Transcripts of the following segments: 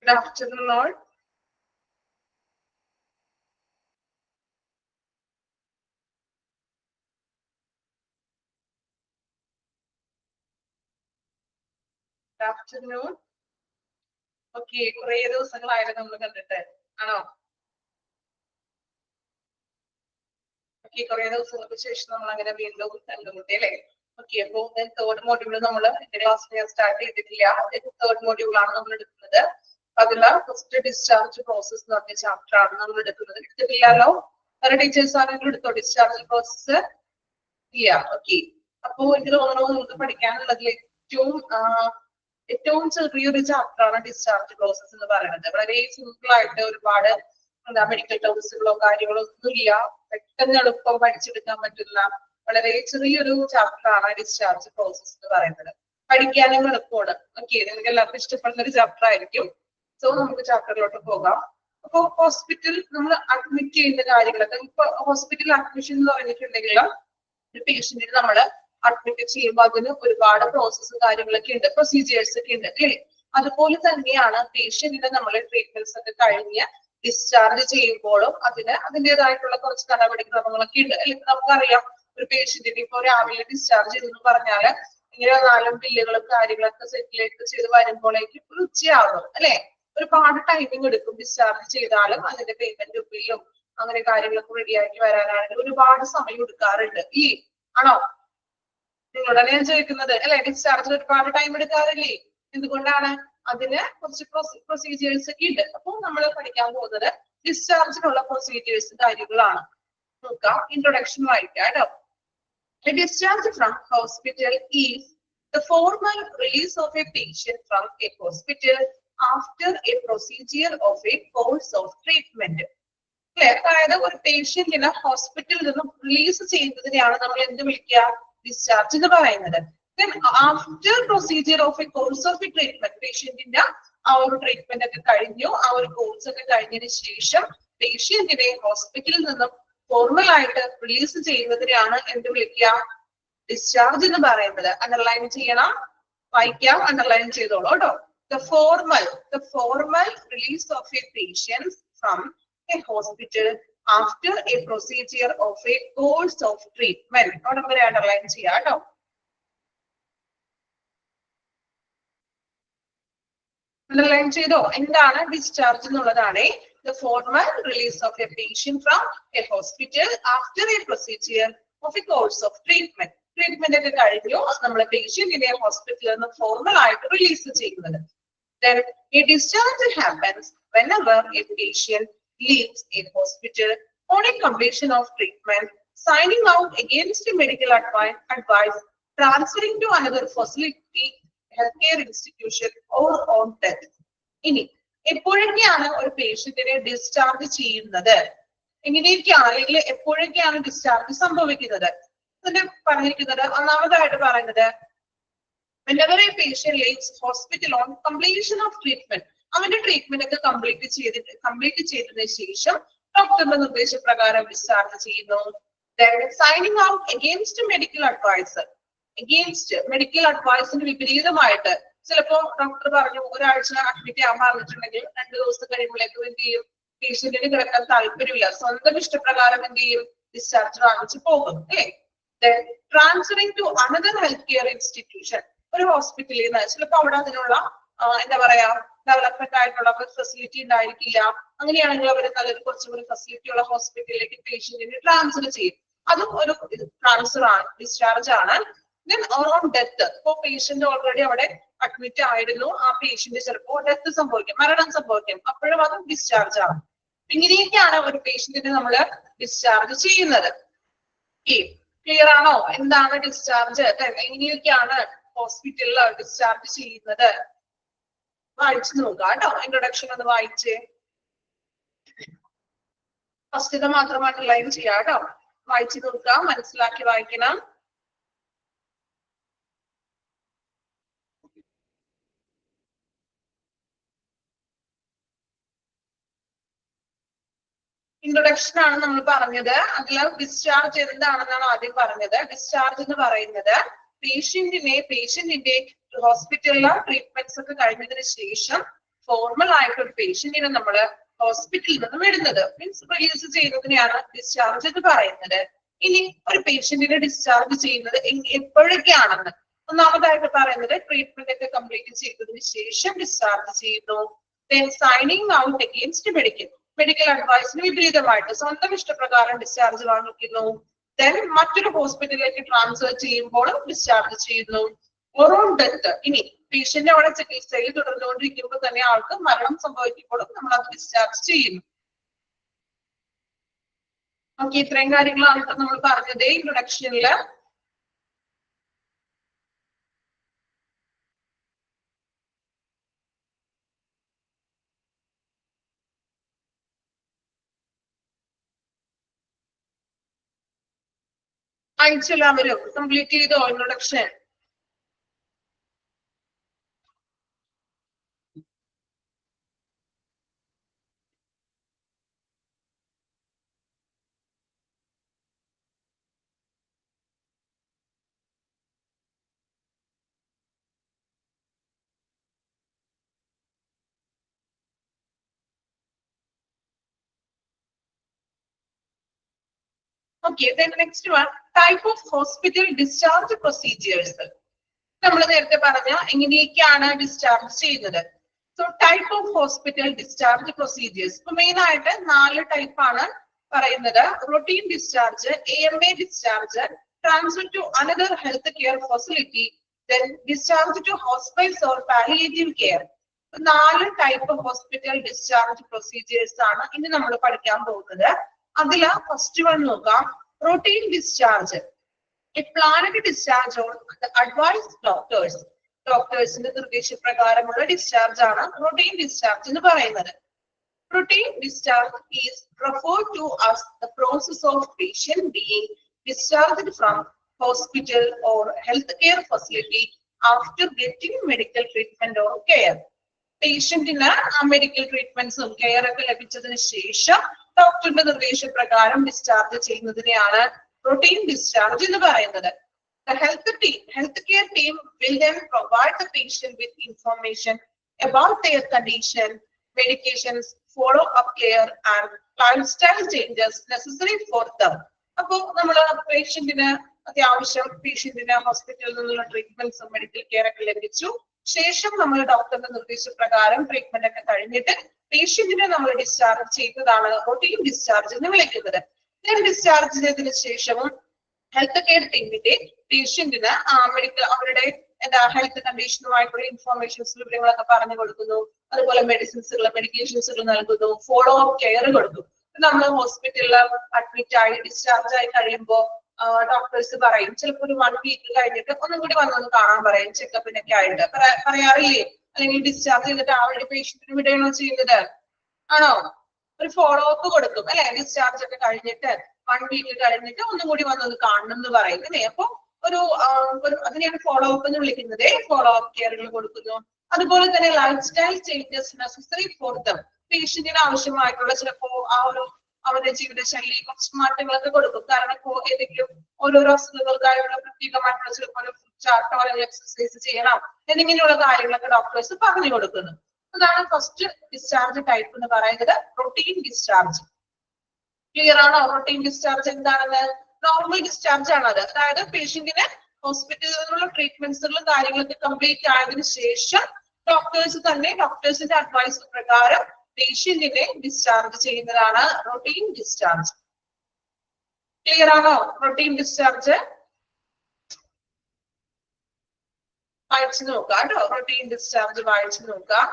Good afternoon, all. Good afternoon. Okay, കുറേ ദിവസങ്ങളായിരുന്നു നമ്മൾ കണ്ടിട്ട് ആണോ? ഓക്കെ, കുറേ ദിവസങ്ങൾക്ക് ശേഷം നമ്മൾ അങ്ങനെ വീണ്ടും കണ്ടുമുട്ടി അല്ലേ? ഓക്കെ, അപ്പോൾ തേർഡ് മോഡ്യൂൾ നമ്മൾ എന്റെ ക്ലാസ് സ്റ്റാർട്ട് ചെയ്തിട്ടില്ല. തേർഡ് മോഡ്യൂൾ ആണ് നമ്മൾ എടുക്കുന്നത്. അതിൽ ഫസ്റ്റ് ഡിസ്ചാർജ് പ്രോസസ് എന്ന് പറഞ്ഞ ചാപ്റ്റർ ആണ് നമ്മൾ എടുക്കുന്നത്. എടുത്തിട്ടില്ലല്ലോ? വേറെ ടീച്ചേഴ്സ് ആണെങ്കിലും എടുത്തോ ഡിസ്ചാർജ് പ്രോസസ്? ഇല്ല. ഓക്കെ, അപ്പോ എനിക്ക് തോന്നുന്നു നിങ്ങൾക്ക് പഠിക്കാനുള്ളതിൽ ഏറ്റവും ചെറിയൊരു ചാപ്റ്റർ ആണ് ഡിസ്ചാർജ് പ്രോസസ് എന്ന് പറയുന്നത്. വളരെ സിമ്പിൾ ആയിട്ട് ഒരുപാട് മെഡിക്കൽ ടേംസുകളോ കാര്യങ്ങളോ ഒന്നുമില്ല. പെട്ടെന്ന് എളുപ്പം പഠിച്ചെടുക്കാൻ പറ്റുന്ന വളരെ ചെറിയൊരു ചാപ്റ്റർ ആണ് ഡിസ്ചാർജ് പ്രോസസ് എന്ന് പറയുന്നത്. പഠിക്കാനും എളുപ്പമാണ്. ഓക്കെ, നിങ്ങൾക്ക് എല്ലാവർക്കും ഇഷ്ടപ്പെടുന്ന ഒരു ചാപ്റ്റർ ആയിരിക്കും. സോ നമുക്ക് ചാപ്റ്ററിലോട്ട് പോകാം. അപ്പോ ഹോസ്പിറ്റൽ നമ്മൾ അഡ്മിറ്റ് ചെയ്യുന്ന കാര്യങ്ങളൊക്കെ ഇപ്പൊ ഹോസ്പിറ്റൽ അഡ്മിഷൻ എന്ന് പറഞ്ഞിട്ടുണ്ടെങ്കിൽ ഒരു പേഷ്യന്റിന് നമ്മൾ അഡ്മിറ്റ് ചെയ്യുമ്പോൾ അതിന് ഒരുപാട് പ്രോസസ്സും കാര്യങ്ങളൊക്കെ ഉണ്ട്, പ്രൊസീജിയേഴ്സ് ഒക്കെ ഉണ്ട് അല്ലേ? അതുപോലെ തന്നെയാണ് പേഷ്യന്റിന് നമ്മൾ ട്രീറ്റ്മെന്റ്സ് ഒക്കെ കഴിഞ്ഞ് ഡിസ്ചാർജ് ചെയ്യുമ്പോഴും അതിൻ്റെതായിട്ടുള്ള കുറച്ച് നടപടിക്രമങ്ങളൊക്കെ ഉണ്ട് അല്ലെ? നമുക്കറിയാം ഒരു പേഷ്യന്റിന് ഇപ്പൊ രാവിലെ ഡിസ്ചാർജ് ചെയ്തെന്ന് പറഞ്ഞാല് ഇങ്ങനെ 4 ബില്ലുകളും കാര്യങ്ങളൊക്കെ സെറ്റിലേക്ക് ചെയ്ത് വരുമ്പോഴേക്കും ഒരു ഉച്ചയാകും അല്ലെ? ഒരുപാട് ടൈമിംഗ് എടുക്കും. ഡിസ്ചാർജ് ചെയ്താലും അതിന്റെ പേയ്മെന്റ് ബില്ലും അങ്ങനെ കാര്യങ്ങളൊക്കെ റെഡിയാക്കി വരാനാണെങ്കിൽ ഒരുപാട് സമയം എടുക്കാറുണ്ട് ഈ ആണോ? നിങ്ങളോടാണ് ഞാൻ ചോദിക്കുന്നത് അല്ലെ? ഡിസ്ചാർജിൽ ഒരുപാട് ടൈം എടുക്കാറില്ലേ? എന്തുകൊണ്ടാണ്? അതിന് കുറച്ച് പ്രൊസീജിയേഴ്സ് ഒക്കെ ഉണ്ട്. അപ്പോൾ നമ്മൾ പഠിക്കാൻ പോകുന്നത് ഡിസ്ചാർജിനുള്ള പ്രൊസീജിയേഴ്സ് കാര്യങ്ങളാണ്. നോക്കാം, ഇൻട്രൊഡക്ഷൻ വായിക്കാം കേട്ടോ. A discharge from hospital is the formal release of a patient from a hospital after a procedure of a course of treatment. അതായത് ഒരു പേഷ്യന്റിനെ ഹോസ്പിറ്റലിൽ നിന്നും റിലീസ് ചെയ്യുന്നതിനെയാണ് നമ്മൾ എന്ത് വിളിക്കുക? ഡിസ്ചാർജ് എന്ന് പറയുന്നത്. After procedure of a course of a treatment, പേഷ്യന്റിന്റെ ആ ഒരു ട്രീറ്റ്മെന്റ് ഒക്കെ കഴിഞ്ഞു, ആ ഒരു കോഴ്സ് ഒക്കെ കഴിഞ്ഞതിന് ശേഷം പേഷ്യന്റിനെ ഹോസ്പിറ്റലിൽ നിന്നും ഫോർമൽ ആയിട്ട് റിലീസ് ചെയ്യുന്നതിനെയാണ് എന്ത് വിളിക്കുക? ഡിസ്ചാർജ് എന്ന് പറയുന്നത്. അണ്ടർലൈൻ ചെയ്യണം, വായിക്കാം, അണ്ടർലൈൻ ചെയ്തോളൂ കേട്ടോ. The formal release of a patient from a hospital after a procedure of a course of treatment. അവിടെ വരെ അണ്ടർലൈൻ ചെയ്യാം കേട്ടോ. അണ്ടർലൈൻ ചെയ്തോ? എന്താണ് ഡിസ്ചാർജ് എന്നുള്ളതാണ്. The formal release of a patient from a hospital after a procedure of a course of treatment. Treatment ഒക്കെ കഴിഞ്ഞു, നമ്മളെ പേഷ്യന്റിനെ ഹോസ്പിറ്റലിൽ നിന്ന് ഫോർമൽ ആയിട്ട് റിലീസ് ചെയ്യുന്നത്. Then a discharge happens whenever a patient leaves a hospital on a completion of treatment, signing out against a medical advice, transferring to another facility, healthcare institution or on death. ഇനി എപ്പോഴൊക്കെയാണ് ഒരു പേഷ്യന്റിനെ discharge ചെയ്യുന്നത്? എങ്ങനെയൊക്കെയാണ് അല്ലെങ്കിൽ എപ്പോഴൊക്കെയാണ് discharge സംഭവിക്കുന്നത്? അതിന് പറഞ്ഞിരിക്കുന്നത് ഒന്നാമതായിട്ട് പറയുന്നത് whenever a patient leaves hospital on completion of treatment, അവന്റെ ട്രീറ്റ്മെന്റ് ഒക്കെ കംപ്ലീറ്റ് ചെയ്തതിനു ശേഷം ഡോക്ടറുടെ നിർദ്ദേശപ്രകാരം ഡിസ്ചാർജ് ചെയ്യുന്നു. Then signing out against medical advice, medical അഡ്വൈസിന് വിപരീതമായിട്ട് ചിലപ്പോ ഡോക്ടർ പറഞ്ഞു ഒരാഴ്ച അഡ്മിറ്റ് ചെയ്യാൻ പറഞ്ഞിട്ടുണ്ടെങ്കിൽ 2 ദിവസം കഴിയുമ്പോഴേക്കും എന്ത് ചെയ്യും? പേഷ്യന്റിന് കിടക്കാൻ താല്പര്യമില്ല, സ്വന്തം ഇഷ്ടപ്രകാരം എന്ത് ചെയ്യും? ഡിസ്ചാർജ് വാങ്ങിച്ചു പോകും അല്ലേ? Then transferring to another healthcare institution, ഒരു ഹോസ്പിറ്റലിൽ നിന്ന് ചിലപ്പോ അവിടെ അതിനുള്ള എന്താ പറയാ ഡെവലപ്മെന്റ് ആയിട്ടുള്ള ഫെസിലിറ്റി ഉണ്ടായിരിക്കില്ല. അങ്ങനെയാണെങ്കിൽ അവർ നല്ലൊരു കുറച്ചുകൂടി ഫെസിലിറ്റി ഉള്ള ഹോസ്പിറ്റലിലേക്ക് പേഷ്യന്റിനെ ട്രാൻസ്ഫർ ചെയ്യും. അതും ഒരു ട്രാൻസ്ഫർ ആണ്, ഡിസ്ചാർജ് ആണ്. Then on death, ഇപ്പോ പേഷ്യന്റ് ഓൾറെഡി അവിടെ അഡ്മിറ്റ് ആയിരുന്നു, ആ പേഷ്യന്റ് ചിലപ്പോ ഡെത്ത് സംഭവിക്കും, മരണം സംഭവിക്കും, അപ്പോഴും അത് ഡിസ്ചാർജ് ആണ്. ഇങ്ങനെയൊക്കെയാണ് ഒരു പേഷ്യന്റിനെ നമ്മൾ ഡിസ്ചാർജ് ചെയ്യുന്നത്. ക്ലിയർ ആണോ? എന്താണ് ഡിസ്ചാർജ്? എങ്ങനെയൊക്കെയാണ് ഹോസ്പിറ്റലിൽ ഡിസ്ചാർജ് ചെയ്യുന്നത്? വായിച്ചു നോക്കാം കേട്ടോ. ഇൻട്രൊഡക്ഷൻ ഒന്ന് വായിച്ചേ. ഫസ്റ്റ് മാത്രം അണ്ടർലൈൻ ചെയ്യാം കേട്ടോ. വായിച്ചു നോക്കാം, മനസ്സിലാക്കി വായിക്കണം. ഇൻട്രൊഡക്ഷൻ ആണ് നമ്മൾ പറഞ്ഞത്. അതിൽ ഡിസ്ചാർജ് എന്താണെന്നാണ് ആദ്യം പറഞ്ഞത്. ഡിസ്ചാർജ് എന്ന് പറയുന്നത് പേഷ്യന്റിന്റെ ഹോസ്പിറ്റലിലെ ട്രീറ്റ്മെന്റ്സ് ഒക്കെ കഴിഞ്ഞതിന് ശേഷം ഫോർമൽ ആയിട്ട് ഒരു പേഷ്യന്റിനെ നമ്മൾ ഹോസ്പിറ്റലിൽ നിന്ന് വിടുന്നത്, മീൻസ് റിലീസ് ചെയ്യുന്നതിനെയാണ് ഡിസ്ചാർജ് എന്ന് പറയുന്നത്. ഇനി ഒരു പേഷ്യന്റിനെ ഡിസ്ചാർജ് ചെയ്യുന്നത് എപ്പോഴൊക്കെയാണെന്ന് ഒന്നാമതായിട്ട് പറയുന്നത് ട്രീറ്റ്മെന്റ് ഒക്കെ കംപ്ലീറ്റ് ചെയ്തതിന് ശേഷം ഡിസ്ചാർജ് ചെയ്യുന്നു. Then signing out against medical അഡ്വൈസിന് വിപരീതമായിട്ട് സ്വന്തം ഇഷ്ടപ്രകാരം ഡിസ്ചാർജ് വാങ്ങിക്കുന്നു. ദെൻ മറ്റൊരു ഹോസ്പിറ്റലിലേക്ക് ട്രാൻസ്ഫർ ചെയ്യുമ്പോഴും ഡിസ്ചാർജ് ചെയ്യുന്നു. ഓൺ ഡെത്ത്, ഇനി പേഷ്യന്റ് അവിടെ ചികിത്സയിൽ തുടർന്നുകൊണ്ടിരിക്കുമ്പോൾ തന്നെ ആൾക്ക് മരണം സംഭവിക്കുമ്പോഴും നമ്മൾ അത് ഡിസ്ചാർജ് ചെയ്യുന്നു. ഓക്കെ, ഇത്രയും കാര്യങ്ങളാണ് ഇപ്പൊ നമ്മൾ പറഞ്ഞത് ഇൻട്രൊഡക്ഷനില്. അയച്ചെല്ലാവരും കംപ്ലീറ്റ് ചെയ്തോ introduction? Okay, next one, type of hospital discharge procedures. നമ്മൾ നേരത്തെ പറഞ്ഞ എങ്ങനെയൊക്കെയാണ് ഡിസ്ചാർജ് ചെയ്യുന്നത്. So type of hospital discharge procedures, ഇപ്പൊ മെയിൻ ആയിട്ട് 4 ടൈപ്പ് ആണ് പറയുന്നത്. Routine discharge, AMA discharge, transfer to another health care facility, then discharge to hospitals or palliative care. 4 type hospital discharge procedures ആണ് ഇനി നമ്മൾ പഠിക്കാൻ പോകുന്നത്. അതില് ഫസ്റ്റ് വൺ നോക്കാം, routine discharge. A planned discharge on the advised doctors. ഡോക്ടേഴ്സിന്റെ നിർദ്ദേശപ്രകാരമുള്ള discharge ആണ് റൊട്ടീൻ ഡിസ്ചാർജ് എന്ന് പറയുന്നത്. Routine discharge is referred to as the process of patient being discharged from hospital or healthcare facility after getting medical treatment or care. പേഷ്യന്റിന് medical ട്രീറ്റ്മെന്റ്സും care ഒക്കെ ലഭിച്ചതിന് ശേഷം ഡോക്ടറുടെ നിർദ്ദേശപ്രകാരം ഡിസ്ചാർജ് ചെയ്യുന്നതിനെയാണ് റൊട്ടീൻ ഡിസ്ചാർജ് എന്ന് പറയുന്നത്. The healthcare team will then provide the patient with information about their condition, medications, follow-up care and lifestyle changes necessary for them. അപ്പോ നമ്മൾ പേഷ്യന്റിന് ഹോസ്പിറ്റലിൽ നിന്നുള്ള ട്രീറ്റ്മെന്റ്സും മെഡിക്കൽ കെയർ ഒക്കെ ലഭിച്ചു. ശേഷം നമ്മൾ ഡോക്ടറുടെ നിർദ്ദേശപ്രകാരം ട്രീറ്റ്മെന്റ് ഒക്കെ കഴിഞ്ഞിട്ട് പേഷ്യന്റിനെ നമ്മൾ ഡിസ്ചാർജ് ചെയ്യുന്നതാണ് റൊട്ടീൻ ഡിസ്ചാർജ് എന്ന് വിളിക്കുന്നത്. ഡിസ്ചാർജ് ചെയ്തതിനു ശേഷവും ഹെൽത്ത് കെയർ ടീമിന്റെ പേഷ്യന്റിന് അവരുടെ ഹെൽത്ത് കണ്ടീഷനുമായിട്ടുള്ള ഇൻഫോർമേഷൻസ് വിവരങ്ങളൊക്കെ പറഞ്ഞു കൊടുക്കുന്നു. അതുപോലെ മെഡിക്കേഷൻസുകൾ നൽകുന്നു, ഫോളോ അപ്പ് കെയർ കൊടുക്കും. നമ്മൾ ഹോസ്പിറ്റലിൽ അഡ്മിറ്റ് ആയി ഡിസ്ചാർജ് ആയി കഴിയുമ്പോൾ ഡോക്ടേഴ്സ് പറയും, ചിലപ്പോൾ ഒരു 1 വീക്ക് കഴിഞ്ഞിട്ട് ഒന്നും കൂടി വന്നൊന്ന് കാണാൻ പറയും, ചെക്കപ്പിനൊക്കെ ആയിട്ട് പറയാറില്ലേ? അല്ലെങ്കിൽ ഡിസ്ചാർജ് ചെയ്തിട്ട് ആ ഒരു പേഷ്യന്റിന് വിടുകയാണോ ചെയ്യുന്നത്? ആണോ? ഒരു ഫോളോ അപ്പ് കൊടുക്കും അല്ലെ? ഡിസ്ചാർജ് ഒക്കെ കഴിഞ്ഞിട്ട് 1 വീക്ക് കഴിഞ്ഞിട്ട് ഒന്നും കൂടി വന്നൊന്ന് കാണണം എന്ന് പറയും അല്ലെ? അപ്പൊ അതിനെയാണ് ഫോളോ അപ്പ് എന്ന് വിളിക്കുന്നത്. ഫോളോ അപ്പ് കെയറുകൾ കൊടുക്കുന്നു. അതുപോലെ തന്നെ lifestyle changes necessary for them. പേഷ്യന്റിന് ആവശ്യമായിട്ടുള്ള ചിലപ്പോ അവരുടെ ജീവിതശൈലി കുറച്ച് മാറ്റങ്ങളൊക്കെ കൊടുക്കും. കാരണം ഏതെങ്കിലും ഓരോരോ അസുഖങ്ങൾക്കായുള്ള പ്രത്യേകമായിട്ടുള്ള ചിലപ്പോൾ ചാർട്ടോ അല്ലെങ്കിൽ എക്സസൈസ് ചെയ്യണം എന്നിങ്ങനെയുള്ള കാര്യങ്ങളൊക്കെ ഡോക്ടേഴ്സ് പറഞ്ഞു കൊടുക്കുന്നു. അതാണ് ഫസ്റ്റ് ഡിസ്ചാർജ് ടൈപ്പ് എന്ന് പറയുന്നത്, റൊട്ടീൻ ഡിസ്ചാർജ്. ക്ലിയർ ആണോ? റൊട്ടീൻ ഡിസ്ചാർജ് എന്താണെന്ന്? നോർമൽ ഡിസ്ചാർജ് ആണ് അത്. അതായത് പേഷ്യന്റിന് ഹോസ്പിറ്റലിൽ നിന്നുള്ള ട്രീറ്റ്മെന്റ്സുകളും കാര്യങ്ങളൊക്കെ കംപ്ലീറ്റ് ആയതിനു ശേഷം ഡോക്ടേഴ്സിന്റെ അഡ്വൈസ് പ്രകാരം പേഷ്യന്റിനെ ഡിസ്ചാർജ് ചെയ്യുന്നതാണ് റൊട്ടീൻ ഡിസ്ചാർജ്. ക്ലിയർ ആണോ? റൊട്ടീൻ ഡിസ്ചാർജ് വായിച്ചു നോക്കാം കേട്ടോ. റൊട്ടീൻ ഡിസ്ചാർജ് വായിച്ചു നോക്കാം.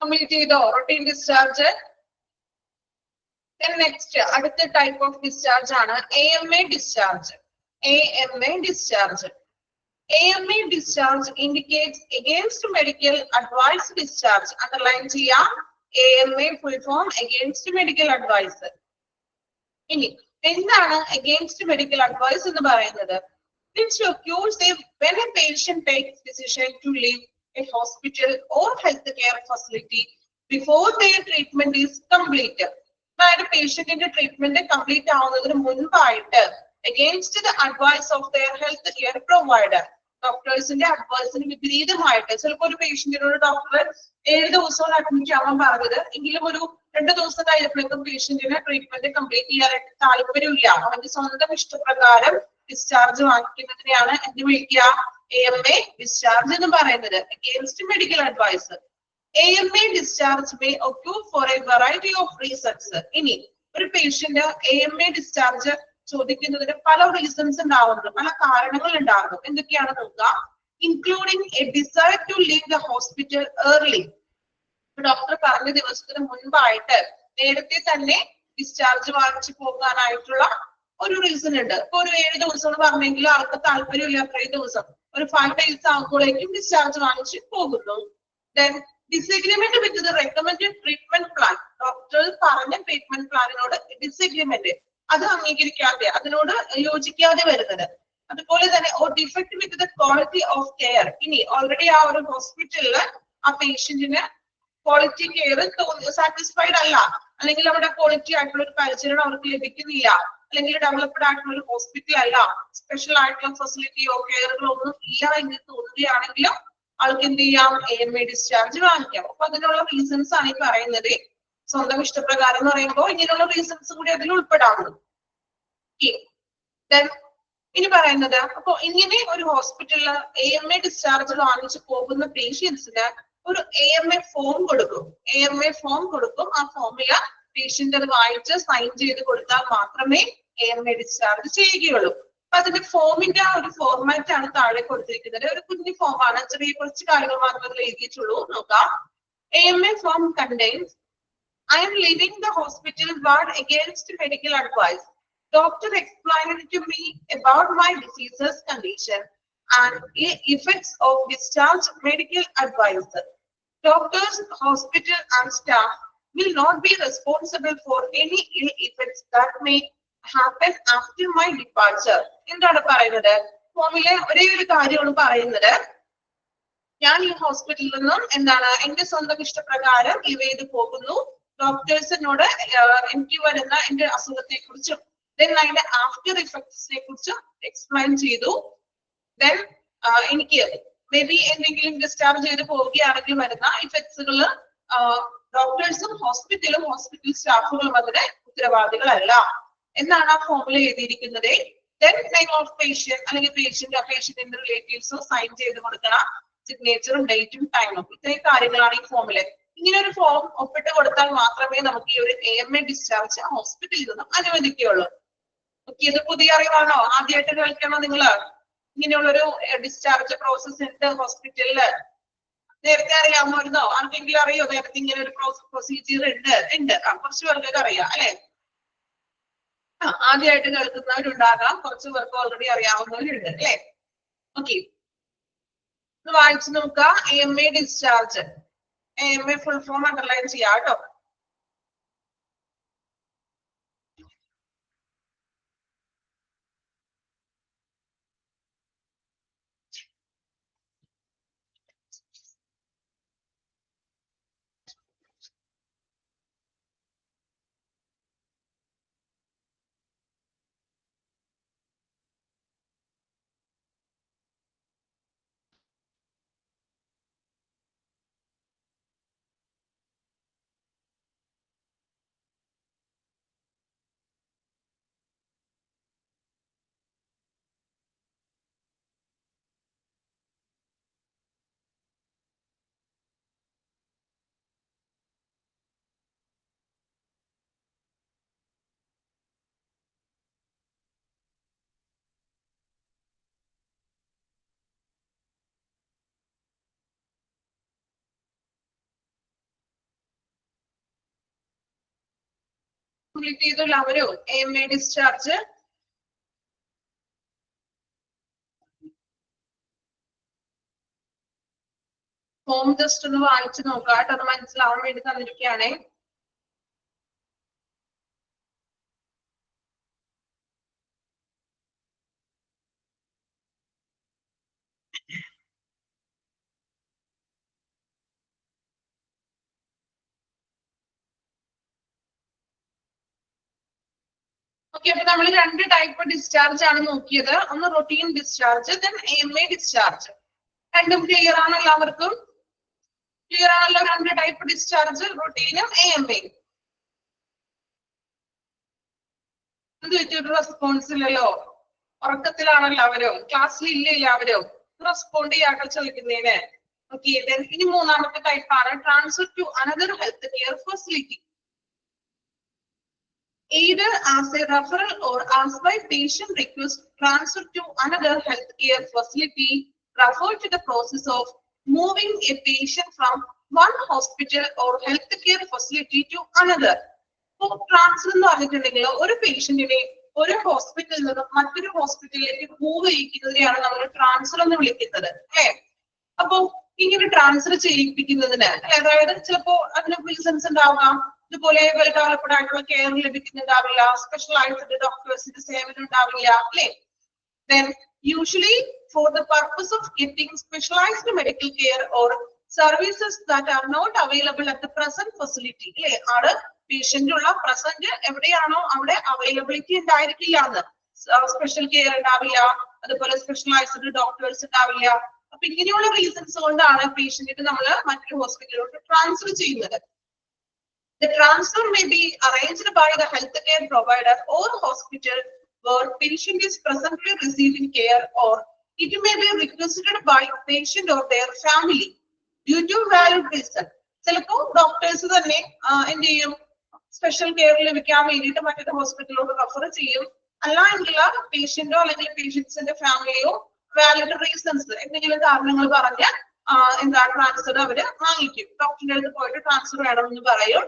കംപ്ലീറ്റ് ചെയ്തോ റൊട്ടീൻ ഡിസ്ചാർജ്? നെക്സ്റ്റ് അടുത്ത ടൈപ്പ് ഓഫ് ഡിസ്ചാർജ് ആണ് AMA discharge. AMA discharge. AMA discharge indicates against medical advice discharge. Underline ചെയ്യാം. AMA full form against medical advice. ഇനി എന്താണ് against medical advice എന്ന് പറയുന്നത്? Which occurs when a patient takes decision to leave a hospital or healthcare facility before their treatment is complete. അതായത് പേഷ്യന്റിന്റെ treatment complete ആവുന്നതിന് മുൻപായിട്ട് against the advice of their health care provider, ഡോക്ടേഴ്സിന്റെ അഡ്വൈസിന് വിപരീതമായിട്ട് ചിലപ്പോൾ ഒരു പേഷ്യന്റിനോട് doctor 7 ദിവസവും admit ആവാൻ പറഞ്ഞത് എങ്കിലും ഒരു 2 ദിവസം കഴിഞ്ഞപ്പോഴേക്കും പേഷ്യന്റിന് ട്രീറ്റ്മെന്റ് കംപ്ലീറ്റ് ചെയ്യാനായിട്ട് താല്പര്യമില്ല, അവന്റെ സ്വന്തം ഇഷ്ടപ്രകാരം ഡിസ്ചാർജ് വാങ്ങിക്കുന്നതിനെയാണ് എന്ത് വിളിക്കുക? AMA ഡിസ്ചാർജ് എന്ന് പറയുന്നത്. Against medical advice. AMA discharge may occur for a variety of reasons. ഇനി ഒരു പേഷ്യന്റ് AMA ഡിസ്ചാർജ് ചോദിക്കുന്നതിന് പല റീസൺസ് ഉണ്ടാവുന്നു, പല കാരണങ്ങൾ ഉണ്ടാകുന്നു. എന്തൊക്കെയാണ് നോക്കുക? Including a desire to leave the hospital early. Doctor പറഞ്ഞ ദിവസത്തിന് മുൻപായിട്ട് നേരത്തെ തന്നെ ഡിസ്ചാർജ് വാങ്ങിച്ചു പോകാനായിട്ടുള്ള ഒരു റീസൺ ഉണ്ട്. ഇപ്പൊ ഒരു 7 ദിവസം എന്ന് പറഞ്ഞെങ്കിൽ ആൾക്ക് താല്പര്യമില്ല അത്രയും ദിവസം, ഒരു 5 days ആകുമ്പോഴേക്കും ഡിസ്ചാർജ് വാങ്ങിച്ച് പോകുന്നു. Then disagreement with the recommended treatment plan. Doctor പറഞ്ഞ ട്രീറ്റ്മെന്റ് പ്ലാനിനോട് ഡിസഗ്രിമെന്റ്, അത് അംഗീകരിക്കാതെ അതിനോട് യോജിക്കാതെ വരുന്നത്. അതുപോലെ തന്നെ defect with the quality of care. ഇനി ഓൾറെഡി ആ ഒരു ഹോസ്പിറ്റലില് ആ പേഷ്യന്റിന് ക്വാളിറ്റി കെയർ സാറ്റിസ്ഫൈഡ് അല്ല, അല്ലെങ്കിൽ അവിടെ ക്വാളിറ്റി ആയിട്ടുള്ള ഒരു പരിചരണം അവർക്ക് ലഭിക്കുന്നില്ല, അല്ലെങ്കിൽ ഡെവലപ്ഡ് ആയിട്ടുള്ള ഒരു ഹോസ്പിറ്റൽ അല്ല, സ്പെഷ്യൽ ആയിട്ടുള്ള ഫെസിലിറ്റിയോ കെയറുകളോ ഒന്നും ഇല്ല എന്ന് തോന്നുകയാണെങ്കിലും ആൾക്ക് എന്ത് ചെയ്യാം? AMA ഡിസ്ചാർജ് വാങ്ങിക്കാം. അപ്പൊ അതിനുള്ള റീസൺസ് ആണ് ഈ പറയുന്നത്. സ്വന്തം ഇഷ്ടപ്രകാരം എന്ന് പറയുമ്പോൾ ഇങ്ങനെയുള്ള റീസൺസ് കൂടി അതിൽ ഉൾപ്പെടാവുന്നു. ഇനി പറയുന്നത്, അപ്പൊ ഇങ്ങനെ ഒരു ഹോസ്പിറ്റലിൽ AMA ഡിസ്ചാർജ് വാങ്ങിച്ചു പോകുന്ന പേഷ്യൻസിന് ഒരു AMA ഫോം കൊടുക്കും. AMA ഫോം കൊടുക്കും. ആ ഫോമില് പേഷ്യന്റ് അത് വായിച്ച് സൈൻ ചെയ്ത് കൊടുത്താൽ മാത്രമേ AMA ഡിസ്ചാർജ് ചെയ്യുകയുള്ളൂ. അപ്പൊ അതിന്റെ ഫോമിന്റെ ആ ഒരു ഫോർമാറ്റ് ആണ് താഴെ കൊടുത്തിരിക്കുന്നത്. ഒരു കുഞ്ഞു ഫോമാണ്, ചെറിയ കുറച്ച് കാര്യങ്ങൾ മാത്രമേ എഴുതിയിട്ടുള്ളൂ. നോക്കാം. AMA form contains I am leaving the hospital ward against medical advice. Doctor explained to me about my disease's condition and effects of discharge medical advice. Doctors, hospital and staff will not be responsible for any ill effects that may happen after my departure. എന്താണ് പറയുന്നത്? ഫോമിലെ ഒരേ ഒരു കാര്യമാണ് പറയുന്നത്. ഞാൻ ഈ ഹോസ്പിറ്റലിൽ നിന്നും എന്താണ് എന്റെ സ്വന്തം ഇഷ്ടപ്രകാരം ലീവ് ചെയ്ത് പോകുന്നു. ഡോക്ടേഴ്സിനോട് എനിക്ക് വരുന്ന എന്റെ അസുഖത്തെ കുറിച്ചും ദെൻ അതിന്റെ ആഫ്റ്റർ ഇഫക്ട്സിനെ കുറിച്ചും എക്സ്പ്ലെയിൻ ചെയ്തു. ദെൻ എനിക്ക് മേ ബി എന്തെങ്കിലും ഡിസ്ചാർജ് ചെയ്ത് പോവുകയാണെങ്കിൽ വരുന്ന ഇഫക്ട്സുകൾ ഡോക്ടേഴ്സും ഹോസ്പിറ്റൽ സ്റ്റാഫുകളും അതിന് ഉത്തരവാദികളല്ല എന്നാണ് ആ ഫോമിൽ എഴുതിയിരിക്കുന്നത്. ദെൻ നെയിം ഓഫ് പേഷ്യന്റ് അല്ലെങ്കിൽ പേഷ്യന്റിന്റെ റിലേറ്റീവ്സോ സൈൻ ചെയ്ത് കൊടുക്കണം. സിഗ്നേച്ചറും ഡേറ്റും ടൈമും ഇത്രയും കാര്യങ്ങളാണ് ഈ ഫോമില്. ഇങ്ങനെ ഒരു ഫോം ഒപ്പിട്ട് കൊടുത്താൽ മാത്രമേ നമുക്ക് ഈ ഒരു AMA ഡിസ്ചാർജ് ഹോസ്പിറ്റലിൽ നിന്നും അനുവദിക്കുകയുള്ളൂ. ഇത് പുതിയ അറിവാണോ? ആദ്യമായിട്ട് കേൾക്കണോ നിങ്ങള്? ഇങ്ങനെയുള്ളൊരു ഡിസ്ചാർജ് പ്രോസസ് ഉണ്ട് ഹോസ്പിറ്റലില്. നേരത്തെ അറിയാമായിരുന്നോ? ആർക്കെങ്കിലും അറിയോ നേരത്തെ ഇങ്ങനെ ഒരു പ്രൊസീജിയർ ഉണ്ട്? കുറച്ച് പേർക്കൊക്കെ അറിയാം അല്ലെ? ആദ്യമായിട്ട് കേൾക്കുന്നവരുണ്ടാകാം, കുറച്ച് പേർക്ക് ഓൾറെഡി അറിയാവുന്നവരുണ്ട് അല്ലെ? ഓക്കെ, വായിച്ചു നോക്കുക. AMA discharge. AMA full form underline ചെയ്യാം കേട്ടോ. കംപ്ലീറ്റ് ചെയ്തു എല്ലാവരും AMA ഡിസ്ചാർജ്? ഹോം ജസ്റ്റ് ഒന്ന് വായിച്ചു നോക്കുക കേട്ടോ, അത് മനസ്സിലാവാൻ വേണ്ടി തന്നിരിക്കുകയാണേ. ഓക്കെ, അപ്പൊ നമ്മൾ രണ്ട് ടൈപ്പ് ഡിസ്ചാർജ് ആണ് നോക്കിയത്. ഒന്ന് routine discharge, then AMA discharge. രണ്ടും ക്ലിയർ ആണ് എല്ലാവർക്കും? ക്ലിയർ ആണല്ലോ രണ്ട് ടൈപ്പ് ഡിസ്ചാർജ്, റൊട്ടീനും AMAയും? എന്ത് പറ്റിയൊരു റെസ്പോൺസ് ഇല്ലല്ലോ? ഉറക്കത്തിലാണ് എല്ലാവരും? ക്ലാസ്സിൽ ഇല്ല എല്ലാവരും? റെസ്പോണ്ട് ചെയ്യാട്ടോ ചോദിക്കുന്നതിന്. ഓക്കെ, ഇനി മൂന്നാമത്തെ ടൈപ്പ് ആണ് transfer to another health care facility. Either as a referral or as by patient request, transfer to another healthcare facility refer to the process of moving a patient from one hospital or healthcare facility to another. So transfer എന്ന് പറഞ്ഞിട്ടുണ്ടെങ്കിൽ ഒരു പേഷ്യന്റിനെ ഒരു ഹോസ്പിറ്റലിൽ നിന്ന് മറ്റൊരു ഹോസ്പിറ്റലിലേക്ക് move ചെയ്യിക്കുന്നതിനെയാണ് നമ്മൾ transfer എന്ന് വിളിക്കുന്നത്, അല്ലേ? അപ്പൊ ഇങ്ങനെ ട്രാൻസ്ഫർ ചെയ്യിപ്പിക്കുന്നതിന് അതായത് ചിലപ്പോ അതിന് റീസൺസ് ഉണ്ടാവാം. ഇതുപോലെ വെൽ ഡെവലപ്ഡ് ആയിട്ടുള്ള കെയർ ലഭിക്കുന്നുണ്ടാവില്ല, സ്പെഷ്യലൈസ്ഡ് ഡോക്ടേഴ്സിന്റെ സേവനം ഉണ്ടാവില്ല, അല്ലെ? Then usually for the purpose of getting specialized medical care or services that are not available at the present facility, അല്ലെ? ആണ് പേഷ്യന്റ് ഉള്ള പ്രസന്റ് എവിടെയാണോ അവിടെ അവൈലബിലിറ്റി ഉണ്ടായിരിക്കില്ല എന്ന്, സ്പെഷ്യൽ കെയർ ഉണ്ടാവില്ല, അതുപോലെ സ്പെഷ്യലൈസ്ഡ് ഡോക്ടേഴ്സ് ഉണ്ടാവില്ല. അപ്പൊ ഇങ്ങനെയുള്ള റീസൺസ് കൊണ്ടാണ് പേഷ്യന്റിന് നമ്മൾ മറ്റൊരു ഹോസ്പിറ്റലിലോട്ട് ട്രാൻസ്ഫർ ചെയ്യുന്നത്. The transfer may be arranged by the healthcare provider or hospital where patient is presently receiving care, or it may be requested by patient or their family due to valid reason. ചിലപ്പോ doctors തന്നെ എന്ത് ചെയ്യും, special care ലഭിക്കാൻ വേണ്ടിയിട്ട് മറ്റൊരു ഹോസ്പിറ്റലിലോട്ട് refer ചെയ്യും. അല്ല എങ്കിൽ പേഷ്യന്റോ അല്ലെങ്കിൽ പേഷ്യൻസിന്റെ ഫാമിലിയോ വാലിഡ് റീസൺസ് എന്തെങ്കിലും കാരണങ്ങൾ പറഞ്ഞ എന്താ ട്രാൻസ്ഫർ അവര് വാങ്ങിക്കും. ഡോക്ടറിന്റെ അടുത്ത് പോയിട്ട് ട്രാൻസ്ഫർ വേണമെന്ന് പറയും.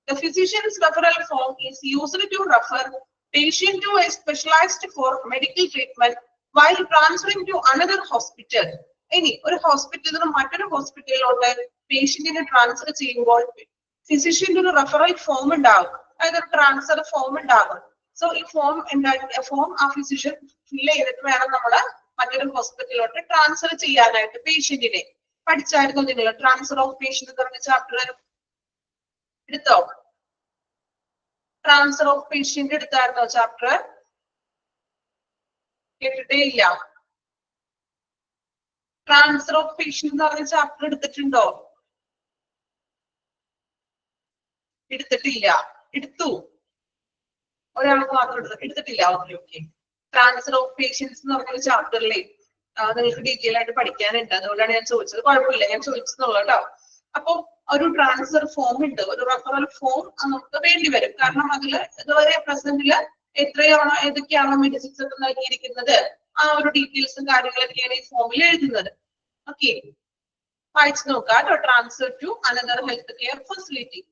The physician's referral form is used to refer patient to a specialist for medical treatment while transferring to another hospital. ഇനി ഒരു ഹോസ്പിറ്റലിൽ നിന്ന് മറ്റൊരു ഹോസ്പിറ്റലിലോട്ട് പേഷ്യന്റിനെ ട്രാൻസ്ഫർ ചെയ്യുമ്പോൾ ഫിസിഷ്യന്റെ ഒരു റെഫറൽ ഫോം ഉണ്ടാകും, അതായത് ഒരു ട്രാൻസ്ഫർ ഫോം ഉണ്ടാകും. സോ ഈ ഫോം ആ ഫിസിഷ്യൻ ഫില്ല് ചെയ്തിട്ട് വേണം നമ്മള് മറ്റൊരു ഹോസ്പിറ്റലിലോട്ട് ട്രാൻസ്ഫർ ചെയ്യാനായിട്ട് പേഷ്യന്റിനെ. പഠിച്ചായിരുന്നു നിങ്ങൾ ട്രാൻസ്ഫർ ഓഫ് പേഷ്യന്റ് എന്ന് പറഞ്ഞ ചാപ്റ്റർ? എടുത്തോ? ട്രാൻസ്ഫർ ഓഫ് പേഷ്യന്റ് എടുത്തായിരുന്നോ ചാപ്റ്റർ? കേട്ടിട്ടേ ഇല്ല. ട്രാൻസ്ഫർ ഓഫ് പേഷ്യന്റ് എന്ന് പറഞ്ഞ ചാപ്റ്റർ എടുത്തിട്ടുണ്ടോ? എടുത്തിട്ടില്ല. എടുത്തു? ഒരാൾക്ക് മാത്രം എടുത്തിട്ടില്ല. Okay okay. Transfer of patients എന്ന് പറഞ്ഞൊരു ചാപ്റ്ററിലെ നിങ്ങൾക്ക് ഡീറ്റെയിൽ ആയിട്ട് പഠിക്കാനുണ്ട്, അതുകൊണ്ടാണ് ഞാൻ ചോദിച്ചത്. കുഴപ്പമില്ല, ഞാൻ ചോദിച്ചെന്നുള്ളൂ കേട്ടോ. അപ്പൊ ഒരു ട്രാൻസ്ഫർ ഫോം ഉണ്ട്, ഒരു റെഫറൽ ഫോം നമുക്ക് വേണ്ടി വരും. കാരണം അതിൽ ഇതുവരെ പ്രസന്റില് എത്രയാണോ ഏതൊക്കെയാണോ മെഡിസിൻസ് ഒക്കെ നൽകിയിരിക്കുന്നത് ആ ഒരു ഡീറ്റെയിൽസും കാര്യങ്ങളൊക്കെയാണ് ഈ ഫോമിൽ എഴുതുന്നത്. ഓക്കെ, വായിച്ചു നോക്കാം. Transfer to another health care facility.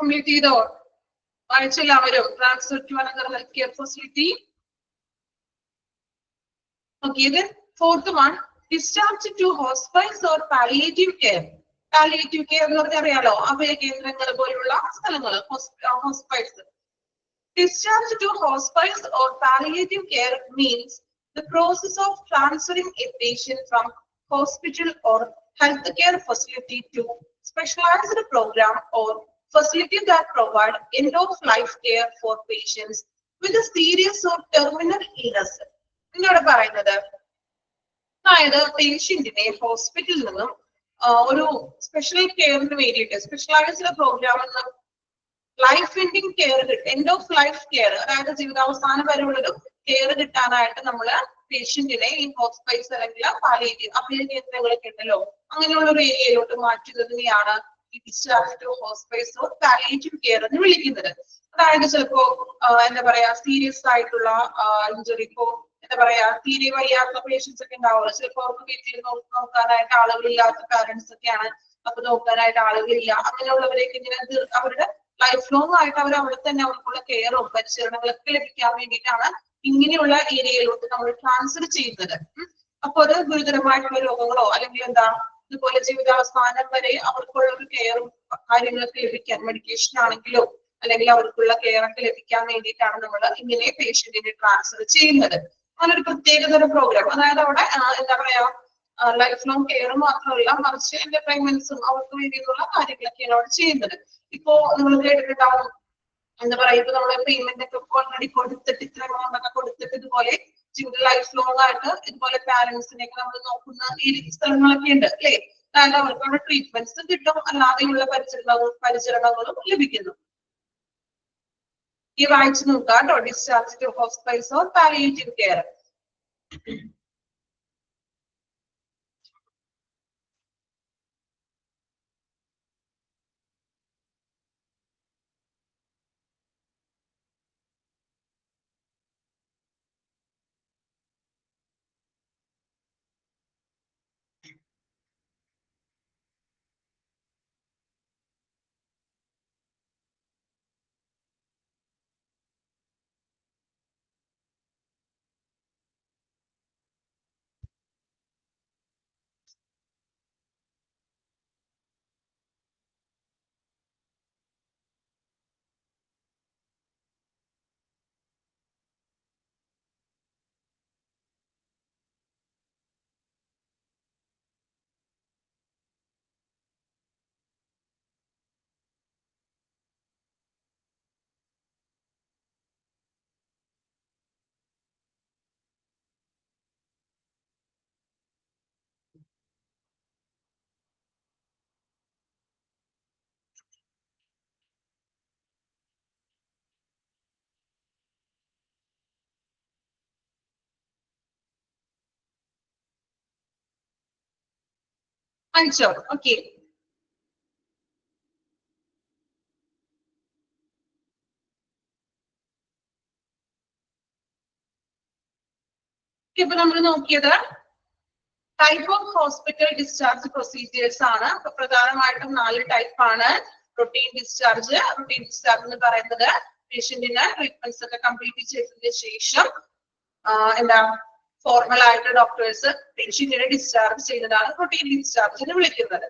Complete ചെയ്തോ? വായിച്ചെല്ലാവരും. Transfer to another health care facility. Okay, then fourth one, discharge to hospice or palliative care. Palliative care എന്ന് പറഞ്ഞാൽ അറിയാലോ, അഭയ കേന്ദ്രങ്ങൾ പോലുള്ള സ്ഥലങ്ങൾ, hospice. Discharge to hospice or palliative care means the process of transferring a patient from hospital or healthcare facility to specialized program or facility that provide end-of-life care for patients with a serious or terminal illness. എന്നോട് പറയുന്നത്, അതായത് പേഷ്യന്റിനെ ഹോസ്പിറ്റലിൽ നിന്നും ഒരു special കെയറിന് വേണ്ടിയിട്ട് specialised പ്രോഗ്രാമിൽ നിന്ന് life ending care, end of life care, അതായത് ജീവിതാവസാനം വരെയുള്ളൊരു കെയർ കിട്ടാനായിട്ട് നമ്മള് പേഷ്യന്റിനെ ഈ ഹോസ്പിറ്റൽസ് അല്ലെങ്കിൽ പാലിയേറ്റീവ് അഭയ കേന്ദ്രങ്ങളൊക്കെ ഉണ്ടല്ലോ, അങ്ങനെയുള്ള ഒരു ഏരിയയിലോട്ട് മാറ്റുന്നതിനെയാണ് ഈ discharge to hospitals or palliative care എന്ന് വിളിക്കുന്നത്. അതായത് ചിലപ്പോ എന്താ പറയാ, സീരിയസ് ആയിട്ടുള്ള ഇഞ്ചുറി, ഇപ്പോ എന്താ പറയാ, തീരെ വയ്യാത്ത പേഷ്യൻസ് ഒക്കെ ഉണ്ടാവുമല്ലോ, ചിലപ്പോ അവർക്ക് വീട്ടിൽ നോക്കാനായിട്ട് ആളുകളില്ലാത്ത പാരന്റ്സ് ഒക്കെയാണ്, അപ്പൊ നോക്കാനായിട്ട് ആളുകളില്ല, അങ്ങനെയുള്ളവരെയൊക്കെ ഇങ്ങനെ അവരുടെ ലൈഫ് ലോങ് ആയിട്ട് അവർ അവിടെ തന്നെ അവർക്കുള്ള കെയറും പരിചരണങ്ങളൊക്കെ ലഭിക്കാൻ വേണ്ടിയിട്ടാണ് ഇങ്ങനെയുള്ള ഏരിയയിലോട്ട് നമ്മൾ ട്രാൻസ്ഫർ ചെയ്യുന്നത്. അപ്പൊ അത് ഗുരുതരമായിട്ടുള്ള രോഗങ്ങളോ അല്ലെങ്കിൽ എന്താ ഇതുപോലെ ജീവിതാവസാനം വരെ അവർക്കുള്ള ഒരു കെയറും കാര്യങ്ങളൊക്കെ ലഭിക്കാൻ, മെഡിക്കേഷൻ ആണെങ്കിലോ അല്ലെങ്കിൽ അവർക്കുള്ള കെയർ ഒക്കെ ലഭിക്കാൻ വേണ്ടിയിട്ടാണ് നമ്മൾ ഇങ്ങനെ പേഷ്യന്റിനെ ട്രാൻസ്ഫർ ചെയ്യുന്നത്. അങ്ങനെ ഒരു പ്രത്യേകതരം പ്രോഗ്രാം, അതായത് അവിടെ എന്താ പറയാ, ലൈഫ് ലോങ് കെയർ മാത്രമല്ല മറിച്ച് എന്റർടൈൻമെന്റ്സും അവർക്ക് വേണ്ടിയിട്ടുള്ള കാര്യങ്ങളൊക്കെയാണ് അവിടെ ചെയ്യുന്നത്. ഇപ്പോ നിങ്ങൾ കേട്ടിട്ടുണ്ടാവും, എന്താ പറയാ, ഇപ്പൊ നമ്മള് പേയ്മെന്റ് ഒക്കെ ഓൾറെഡി കൊടുത്തിട്ട് ഇത്ര എമൗണ്ട് ഒക്കെ കൊടുത്തിട്ട് ഇതുപോലെ ലൈഫ് ലോങ് ആയിട്ട് ഇതുപോലെ പാരന്റ്സിനെ ഒക്കെ നമ്മൾ നോക്കുന്ന ഈ സ്ഥലങ്ങളൊക്കെ ഉണ്ട് അല്ലെ. അതായത് അവർക്ക് അവിടെ ട്രീറ്റ്മെന്റ്സ് കിട്ടും, അല്ലാതെയുള്ള പരിചരണങ്ങളും ലഭിക്കുന്നു. ഈ വായിച്ചു നോക്കാം കേട്ടോ, discharge to hospitals or palliative care. അയച്ചോ? ഓക്കെ. ഇപ്പൊ നമ്മൾ നോക്കിയത് type of hospital discharge procedures ആണ്. അപ്പൊ പ്രധാനമായിട്ടും 4 ടൈപ്പ് ആണ്. റൊട്ടീൻ ഡിസ്ചാർജ് എന്ന് പറയുന്നത് പേഷ്യന്റിന് ട്രീറ്റ്മെന്റ്സ് ഒക്കെ കംപ്ലീറ്റ് ചെയ്തതിന് ശേഷം എന്താ ഫോർമൽ ആയിട്ട് ഡോക്ടേഴ്സ് പേഷ്യന്റിനെ ഡിസ്ചാർജ് ചെയ്യുന്നതാണ് റൊട്ടീൻ ഡിസ്ചാർജ് എന്ന് വിളിക്കുന്നത്.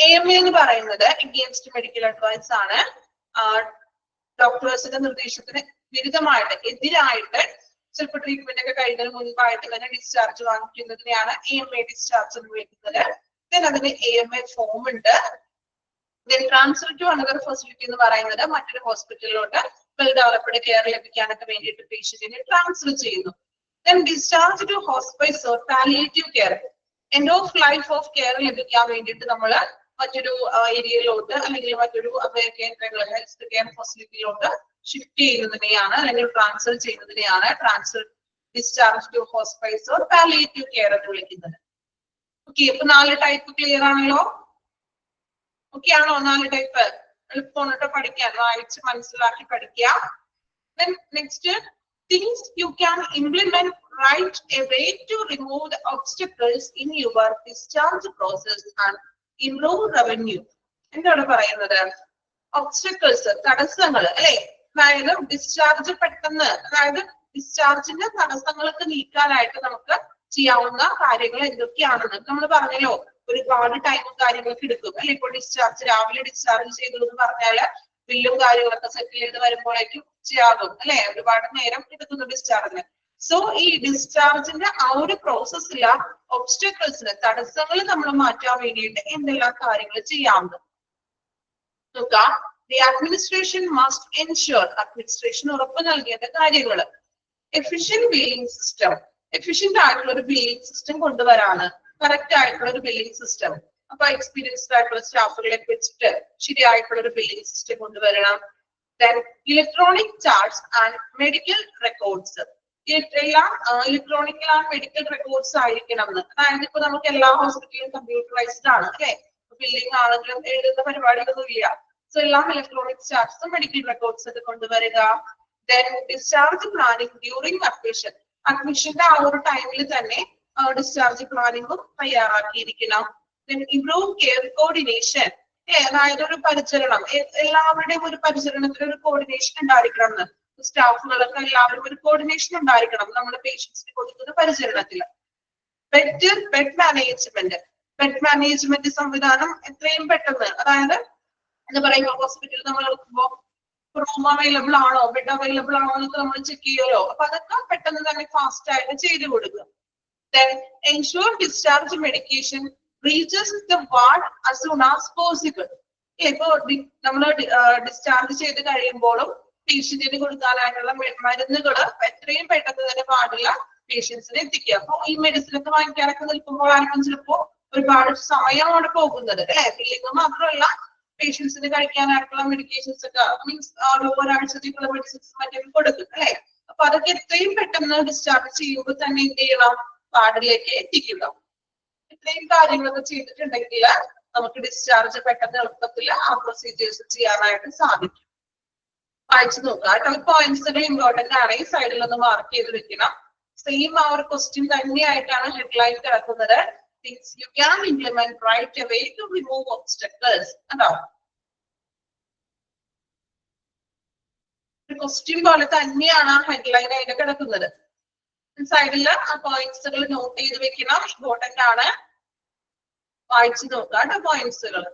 AMA എന്ന് പറയുന്നത് അഗെയിൻസ്റ്റ് മെഡിക്കൽ അഡ്വൈസ് ആണ്. ഡോക്ടേഴ്സിന്റെ നിർദ്ദേശത്തിന് വിരുദ്ധമായിട്ട് എതിരായിട്ട് ചിലപ്പോൾ ട്രീറ്റ്മെന്റ് ഒക്കെ കഴിഞ്ഞതിന് മുൻപായിട്ട് തന്നെ ഡിസ്ചാർജ് വാങ്ങിക്കുന്നതിനെയാണ് AMA ഡിസ്ചാർജ് എന്ന് വിളിക്കുന്നത്. അതിന് AMA ഫോം ഉണ്ട്. ട്രാൻസ്ഫർ ടു അനദർ ഫെസിലിറ്റി എന്ന് പറയുന്നത് മറ്റൊരു ഹോസ്പിറ്റലിലോട്ട് വെൽ ഡെവലപ്ഡ് കെയർ ലഭിക്കാനൊക്കെ വേണ്ടിയിട്ട് പേഷ്യന്റിനെ ട്രാൻസ്ഫർ ചെയ്യുന്നു. Discharge to hospitals or palliative care, end of life of care ലഭിക്കാൻ വേണ്ടിയിട്ട് നമ്മൾ മറ്റൊരു ഏരിയയിലോട്ട് അല്ലെങ്കിൽ മറ്റൊരു അഭയ കേന്ദ്രങ്ങൾ ഹെൽത്ത് കെയർ ഫെസിലിറ്റിയിലോട്ട് ഷിഫ്റ്റ് ചെയ്യുന്നതിനെയാണ് അല്ലെങ്കിൽ ട്രാൻസ്ഫർ ചെയ്യുന്നതിനെയാണ് discharge to hospitals or palliative care എന്ന് വിളിക്കുന്നത്. ഓക്കെ, അപ്പൊ 4 ടൈപ്പ് ക്ലിയർ ആണല്ലോ? ഓക്കെ ആണോ? 4 ടൈപ്പ് എളുപ്പമായിട്ട് പഠിക്കാൻ, വായിച്ച് മനസ്സിലാക്കി പഠിക്കുക. Next, things you can implement right away to remove the obstacles in your discharge process and improve revenue. എന്താണ് പറയുന്നത്? ഒബ്സ്റ്റക്കിൾസ്, തടസ്സങ്ങൾ അല്ലെ? അതായത് ഡിസ്ചാർജ് പെട്ടെന്ന്, അതായത് ഡിസ്ചാർജിന്റെ തടസ്സങ്ങളൊക്കെ നീക്കാനായിട്ട് നമുക്ക് ചെയ്യാവുന്ന കാര്യങ്ങൾ എന്തൊക്കെയാണെന്ന് നമ്മൾ പറഞ്ഞല്ലോ. ഒരുപാട് ടൈമും കാര്യങ്ങളൊക്കെ എടുക്കും അല്ലെ? ഇപ്പോൾ രാവിലെ ഡിസ്ചാർജ് ചെയ്തു എന്ന് പറഞ്ഞാല് ബില്ലും കാര്യങ്ങളൊക്കെ സെറ്റിൽ ചെയ്ത് വരുമ്പോഴേക്കും ഉച്ചയാകും അല്ലെ? ഒരുപാട് നേരം എടുക്കുന്നു ഡിസ്ചാർജിന്. സോ ഈ ഡിസ്ചാർജിന്റെ ആ ഒരു പ്രോസസ്സിൽ ഒബ്സ്റ്റക്കിൾസിന്, തടസ്സങ്ങൾ നമ്മൾ മാറ്റാൻ വേണ്ടിയിട്ട് എന്തെല്ലാം കാര്യങ്ങൾ ചെയ്യാവുന്നത് നോക്കാം. The administration must ensure, administration ഉറപ്പ് നൽകേണ്ട കാര്യങ്ങൾ. എഫിഷ്യന്റ് ബില്ലിംഗ് സിസ്റ്റം, എഫിഷ്യന്റ് ആയിട്ടുള്ള ഒരു ബില്ലിംഗ് സിസ്റ്റം കൊണ്ടുവരാണ്. കറക്റ്റ് ആയിട്ടുള്ള ഒരു ബില്ലിംഗ് സിസ്റ്റം. അപ്പൊ എക്സ്പീരിയൻസ്ഡ് ആയിട്ടുള്ള സ്റ്റാഫുകളെ വെച്ചിട്ട് ശരിയായിട്ടുള്ള ഒരു ബില്ലിംഗ് സിസ്റ്റം കൊണ്ടുവരണം. Then electronic charts and medical records, എല്ലാം ഇലക്ട്രോണിക്കൽ ആൻഡ് മെഡിക്കൽ റെക്കോർഡ്സ് ആയിരിക്കണം എന്ന്. അതായത് ഇപ്പൊ നമുക്ക് എല്ലാ ഹോസ്പിറ്റലും കമ്പ്യൂട്ടറൈസ്ഡ് ആണ് അല്ലെ? ബില്ലിംഗ് ആണെങ്കിലും എഴുതുന്ന പരിപാടികളൊന്നും ഇല്ല. സോ എല്ലാം ഇലക്ട്രോണിക് ചാർട്ട്സും മെഡിക്കൽ റെക്കോർഡ്സ് ഒക്കെ കൊണ്ടുവരിക. Then discharge planning during admission, അഡ്മിഷന്റെ ആ ഒരു ടൈമിൽ തന്നെ ഡിസ്ചാർജ് പ്ലാനിങ്ങും തയ്യാറാക്കിയിരിക്കണം. ദെൻ ഇംപ്രൂവ് കെയർ കോർഡിനേഷൻ, അതായത് ഒരു പരിചരണം, എല്ലാവരുടെയും ഒരു പരിചരണത്തിന് ഒരു കോർഡിനേഷൻ ഉണ്ടായിരിക്കണം എന്ന്. സ്റ്റാഫുകളൊക്കെ എല്ലാവരും ഒരു കോർഡിനേഷൻ ഉണ്ടായിരിക്കണം നമ്മുടെ പേഷ്യൻസിന് കൊടുക്കുന്ന പരിചരണത്തിൽ. ബെഡ് മാനേജ്മെന്റ്, ബെഡ് മാനേജ്മെന്റ് സംവിധാനം എത്രയും പെട്ടെന്ന്, അതായത് എന്ന് പറയുമ്പോൾ ഹോസ്പിറ്റലിൽ നമ്മൾ നോക്കുമ്പോൾ റൂം അവൈലബിൾ ആണോ, ബെഡ് അവൈലബിൾ ആണോ എന്നൊക്കെ നമ്മൾ ചെക്ക് ചെയ്യുമല്ലോ. അപ്പൊ അതൊക്കെ പെട്ടെന്ന് തന്നെ ഫാസ്റ്റ് ആയിട്ട് ചെയ്തു കൊടുക്കുക. Then ensure discharge medication reaches the ward as soon as possible. ഇപ്പൊ നമ്മൾ ഡിസ്ചാർജ് ചെയ്ത് കഴിയുമ്പോഴും പേഷ്യന്റിന് കൊടുക്കാനായിട്ടുള്ള മരുന്നുകൾ എത്രയും പെട്ടെന്ന് തന്നെ വാർഡിലെ പേഷ്യൻസിന് എത്തിക്കുക. അപ്പൊ ഈ മെഡിസിൻ ഒക്കെ വാങ്ങിക്കാനൊക്കെ നിൽക്കുമ്പോഴായിരിക്കും ചിലപ്പോൾ ഒരുപാട് സമയമാണ് പോകുന്നത് അല്ലെ? ബില്ലിംഗ് മാത്രമല്ല, പേഷ്യൻസിന് കഴിക്കാനായിട്ടുള്ള മെഡിക്കേഷൻസ് ഒക്കെ മീൻസ് ഒരാഴ്ചത്തേക്കുള്ള മെഡിസിൻസ് മറ്റേ കൊടുക്കും അല്ലെ? അപ്പൊ അതൊക്കെ എത്രയും പെട്ടെന്ന് ഡിസ്ചാർജ് ചെയ്യുമ്പോൾ തന്നെ എന്ത് ചെയ്യണം? വാർഡിലേക്ക് എത്തിക്കുക. ഇത്രയും കാര്യങ്ങളൊക്കെ ചെയ്തിട്ടുണ്ടെങ്കിൽ നമുക്ക് ഡിസ്ചാർജ് പെട്ടെന്ന് എളുപ്പത്തിൽ ആ പ്രൊസീജിയേഴ്സ് ചെയ്യാനായിട്ട് സാധിക്കും. വായിച്ചു നോക്കാം. പോയിന്റ്സുകൾ ഇമ്പോർട്ടന്റ് ആണ്. ഈ സൈഡിൽ ഒന്ന് മാർക്ക് ചെയ്ത് വെക്കണം. സെയിം ആ ഒരു ക്വസ്റ്റ്യൻ തന്നെയായിട്ടാണ് ഹെഡ്ലൈൻ കിടക്കുന്നത്. Things you can implement right away to remove obstacles. അതാ ക്വസ്റ്റ്യൻ പോലെ തന്നെയാണ് ആ ഹെഡ്ലൈൻ അതിന്റെ കിടക്കുന്നത്. സൈഡില് ആ പോയിന്റ്സുകൾ നോട്ട് ചെയ്ത് വെക്കണം. ഇമ്പോർട്ടന്റ് ആണ്. വായിച്ചു നോക്കാം പോയിന്റ്സുകൾ.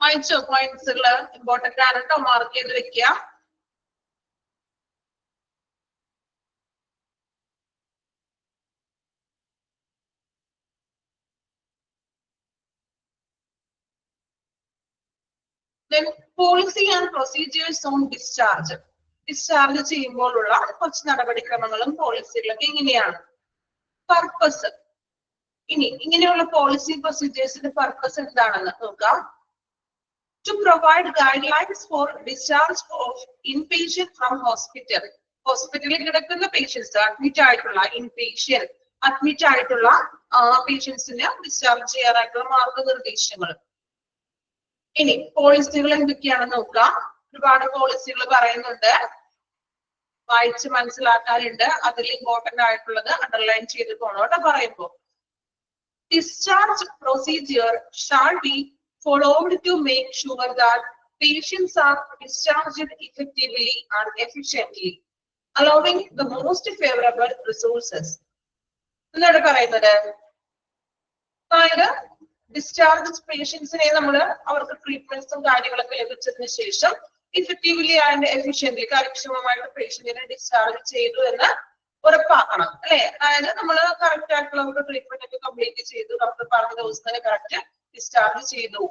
വായിച്ചോ? പോയിന്റ്സുകൾ ഇമ്പോർട്ടന്റ് ആണ് കേട്ടോ. മാർക്ക് ചെയ്ത് വെക്കുക. Then policy and procedures on discharge. Discharge ചെയ്യുമ്പോഴുള്ള കുറച്ച് നടപടിക്രമങ്ങളും പോളിസികളൊക്കെ ഇങ്ങനെയാണ്. പർപ്പസ്, ഇനി ഇങ്ങനെയുള്ള പോളിസി പ്രൊസീജിയേഴ്സിന്റെ പർപ്പസ് എന്താണെന്ന് നോക്കാം. To provide guidelines for discharge of inpatient from hospital. ഹോസ്പിറ്റലിൽ കിടക്കുന്ന പേഷ്യൻസ്, അഡ്മിറ്റ് ആയിട്ടുള്ള ഇൻപേഷ്യന്റ്, അഡ്മിറ്റ് ആയിട്ടുള്ള പേഷ്യൻസിന് ഡിസ്ചാർജ് ചെയ്യാനായിട്ടുള്ള മാർഗനിർദ്ദേശങ്ങൾ. ഇനി പോളിസികൾ എന്തൊക്കെയാണെന്ന് നോക്കാം. ഒരുപാട് പോളിസികൾ പറയുന്നുണ്ട്, വായിച്ച് മനസ്സിലാക്കാനുണ്ട്. അതിൽ ഇമ്പോർട്ടന്റ് ആയിട്ടുള്ളത് അണ്ടർലൈൻ ചെയ്ത് പോണോട്ടോ പറയുമ്പോ. Discharge procedure shall be followed to make sure that patients are discharged effectively and efficiently, allowing the most favorable resources. എന്താണ് പറയുന്നത്? അതായത് ഡിസ്ചാർജ് പേഷ്യൻസിനെ നമ്മൾ അവർക്ക് ട്രീറ്റ്മെന്റ്സും കാര്യങ്ങളൊക്കെ ലഭിച്ചതിന് ശേഷം ഇഫക്റ്റീവ്ലി ആൻഡ് എഫിഷ്യന്റ്ലി, കാര്യക്ഷമമായിട്ട് പേഷ്യന്റിനെ ഡിസ്ചാർജ് ചെയ്തു എന്ന് ഉറപ്പാക്കണം അല്ലെ. അതായത് നമ്മൾ കറക്റ്റ് ആയിട്ടുള്ള അവർക്ക് ട്രീറ്റ്മെന്റ് ഒക്കെ കംപ്ലീറ്റ് ചെയ്തു, ഡോക്ടർ പറഞ്ഞ ദിവസം തന്നെ കറക്റ്റ് ഡിസ്ചാർജ് ചെയ്തു,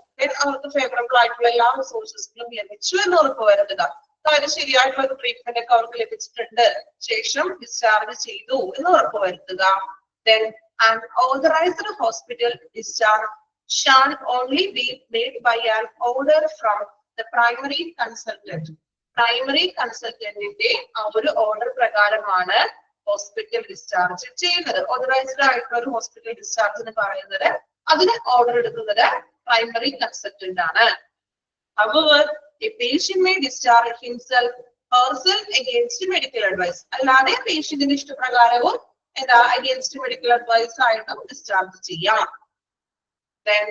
അവർക്ക് ഫേവറബിൾ ആയിട്ടുള്ള എല്ലാ റിസോഴ്സസുകളും ലഭിച്ചു എന്ന് ഉറപ്പ് വരുത്തുക. അതായത് ശരിയായിട്ടുള്ള ഒരു ട്രീറ്റ്മെന്റ് ഒക്കെ അവർക്ക് ലഭിച്ചിട്ടുണ്ട്, ശേഷം ഡിസ്ചാർജ് ചെയ്തു എന്ന് ഉറപ്പ് വരുത്തുക. Then an authorized hospital discharge shall only be made by an order from the primary consultant. Primary കൺസൾട്ടന്റിന്റെ ആ ഒരു ഓർഡർ പ്രകാരമാണ് ഹോസ്പിറ്റൽ ഡിസ്ചാർജ് ചെയ്യുന്നത്. ഓതറൈസ്ഡ് ആയിട്ടുള്ള ഒരു ഹോസ്പിറ്റൽ ഡിസ്ചാർജ് എന്ന് പറയുന്നത് അതിന് ഓർഡർ എടുക്കുന്നത് പ്രൈമറി കൺസൾട്ടന്റ് ആണ്. However, a patient may discharge himself herself against medical advice. അല്ലാതെ പേഷ്യന്റിന്റെ ഇഷ്ടപ്രകാരവും എന്താ അഗേൻസ്റ്റ് മെഡിക്കൽ അഡ്വൈസ് ആയിട്ടും ഡിസ്ചാർജ് ചെയ്യാം. Then